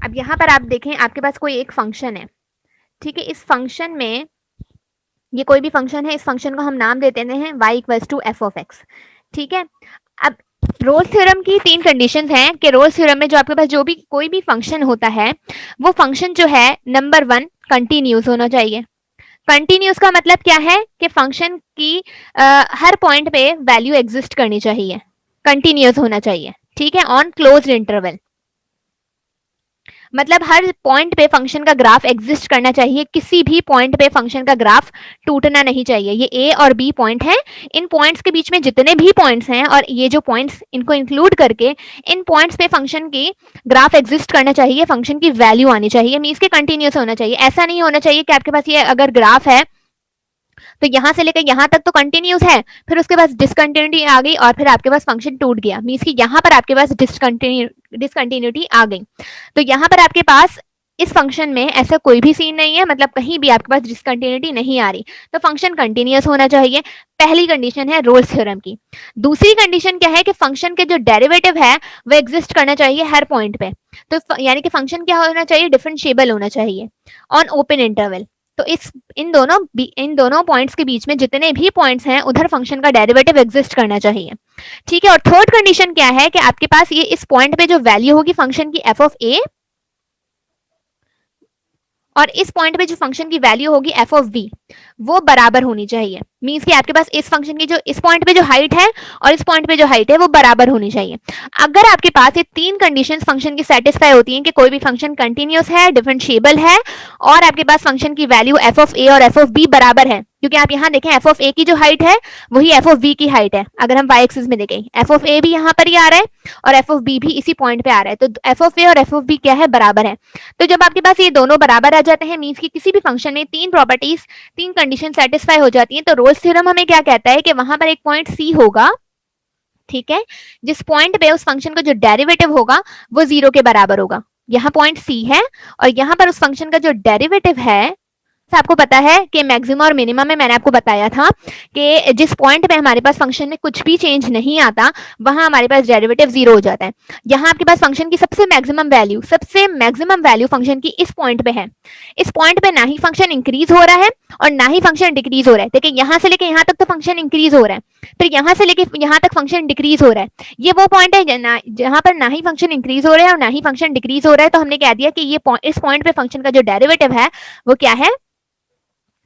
अब यहाँ पर आप देखें आपके पास कोई एक फंक्शन है, ठीक है, इस फंक्शन में ये कोई भी फंक्शन है, इस फंक्शन को हम नाम देते हैं y equals to F of X, ठीक है। अब रोल्स थ्योरम की 3 कंडीशंस हैं कि रोल्स थ्योरम में जो आपके पास जो भी कोई भी फंक्शन होता है, वो फंक्शन जो है नंबर 1 कंटिन्यूस होना चाहिए। कंटिन्यूस का मतलब क्या है कि फंक्शन की हर पॉइंट पे वैल्यू एग्जिस्ट करनी चाहिए, कंटिन्यूस होना चाहिए, ठीक है, ऑन क्लोज्ड इंटरवल। मतलब हर पॉइंट पे फंक्शन का ग्राफ एग्जिस्ट करना चाहिए, किसी भी पॉइंट पे फंक्शन का ग्राफ टूटना नहीं चाहिए। ये ए और बी पॉइंट है, इन पॉइंट्स के बीच में जितने भी पॉइंट्स हैं और ये जो पॉइंट्स इनको इंक्लूड करके इन पॉइंट्स पे फंक्शन की ग्राफ एग्जिस्ट करना चाहिए, फंक्शन की वैल्यू आनी चाहिए, मींस के कंटिन्यूस होना चाहिए। ऐसा नहीं होना चाहिए कि आपके पास ये अगर ग्राफ है तो यहाँ से लेकर यहाँ तक तो कंटिन्यूस है, फिर उसके बाद डिसकंटिन्यूटी आ गई और फिर आपके पास फंक्शन टूट गया, मींस कि यहाँ पर आपके पास डिसकंटिन्यूटी आ गई। तो यहाँ पर आपके पास इस फंक्शन में ऐसा कोई भी सीन नहीं है, मतलब कहीं भी आपके पास डिसकंटिन्यूटी नहीं आ रही, तो फंक्शन कंटिन्यूस होना चाहिए। पहली कंडीशन है रोल्स थ्योरम की। दूसरी कंडीशन क्या है कि फंक्शन के जो डेरिवेटिव है वो एग्जिस्ट करना चाहिए हर पॉइंट पे, तो यानी कि फंक्शन क्या होना चाहिए, डिफरेंशिएबल होना चाहिए ऑन ओपन इंटरवल। तो इन दोनों पॉइंट्स के बीच में जितने भी पॉइंट्स हैं उधर फंक्शन का डेरिवेटिव एग्जिस्ट करना चाहिए, ठीक है। और थर्ड कंडीशन क्या है कि आपके पास ये इस पॉइंट पे जो वैल्यू होगी फंक्शन की एफ ऑफ ए, और इस पॉइंट पे जो फंक्शन की वैल्यू होगी एफ ऑफ बी, वो बराबर होनी चाहिए। मींस कि आपके पास इस फंक्शन की जो इस पॉइंट पे जो हाइट है और इस पॉइंट पे जो हाइट है वो बराबर होनी चाहिए। अगर आपके पास ये 3 कंडीशंस फंक्शन की सेटिस्फाई होती हैं कि कोई भी फंक्शन कंटिन्यूस है, डिफरेंशिएबल है और आपके पास फंक्शन की वैल्यू एफ ऑफ ए और एफ ऑफ बी बराबर है, क्योंकि आप यहाँ देखें एफ ऑफ ए की जो हाइट है वही एफ ऑफ बी की हाइट है। अगर हम वाई एक्सिस में देखें एफ ऑफ ए भी यहाँ पर ही आ रहा है और एफ ऑफ बी भी इसी पॉइंट पे आ रहा है, तो एफ ऑफ ए और एफ ऑफ बी क्या है, बराबर है। तो जब आपके पास ये दोनों बराबर आ जाते हैं, मींस कि किसी भी फंक्शन में 3 प्रॉपर्टीज 3 कंडीशन सेटिस्फाई हो जाती हैं, तो रोल्स थ्योरम हमें क्या कहता है कि वहां पर एक पॉइंट सी होगा, ठीक है, जिस पॉइंट पे उस फंक्शन का जो डेरिवेटिव होगा वो 0 के बराबर होगा। यहाँ पॉइंट सी है और यहाँ पर उस फंक्शन का जो डेरिवेटिव है, आपको पता है कि मैक्सिमम और मिनिमम में मैंने आपको बताया था कि जिस पॉइंट पे हमारे पास फंक्शन में कुछ भी चेंज नहीं आता वहां हमारे पास डेरिवेटिव 0 हो जाता है। यहाँ आपके पास फंक्शन की सबसे मैक्सिमम वैल्यू फंक्शन की इस पॉइंट पे है। इस पॉइंट पे ना ही फंक्शन इंक्रीज हो रहा है और ना ही फंक्शन डिक्रीज हो रहा है। देखिए यहाँ से लेके यहाँ तक तो फंक्शन इंक्रीज हो रहा है, फिर यहाँ से लेके यहाँ तक फंक्शन डिक्रीज हो रहा है। ये वो पॉइंट है जहां पर ना ही फंक्शन इंक्रीज हो रहा है और ना ही फंक्शन डिक्रीज हो रहा है, तो हमने कह दिया कि ये इस पॉइंट पे फंक्शन का जो डेरिवेटिव है वो क्या है,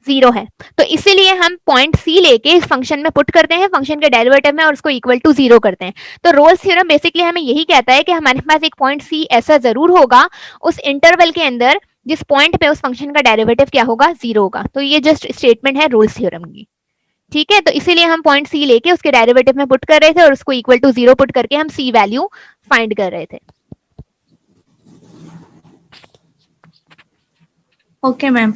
0 है। तो इसीलिए हम पॉइंट सी लेके इस फंक्शन में पुट करते हैं, फंक्शन के डेरिवेटिव में, और उसको इक्वल टू 0 करते हैं। तो रोल्स थ्योरम बेसिकली हमें यही कहता है कि हमारे पास एक पॉइंट सी ऐसा जरूर होगा उस इंटरवल के अंदर जिस पॉइंट पे उस फंक्शन का डेरिवेटिव क्या होगा, 0 होगा। तो ये जस्ट स्टेटमेंट है रोल्स थ्योरम की, ठीक है। तो इसीलिए हम पॉइंट सी लेके उसके डेरिवेटिव में पुट कर रहे थे और उसको इक्वल टू 0 पुट करके हम सी वैल्यू फाइंड कर रहे थे। Okay ma'am.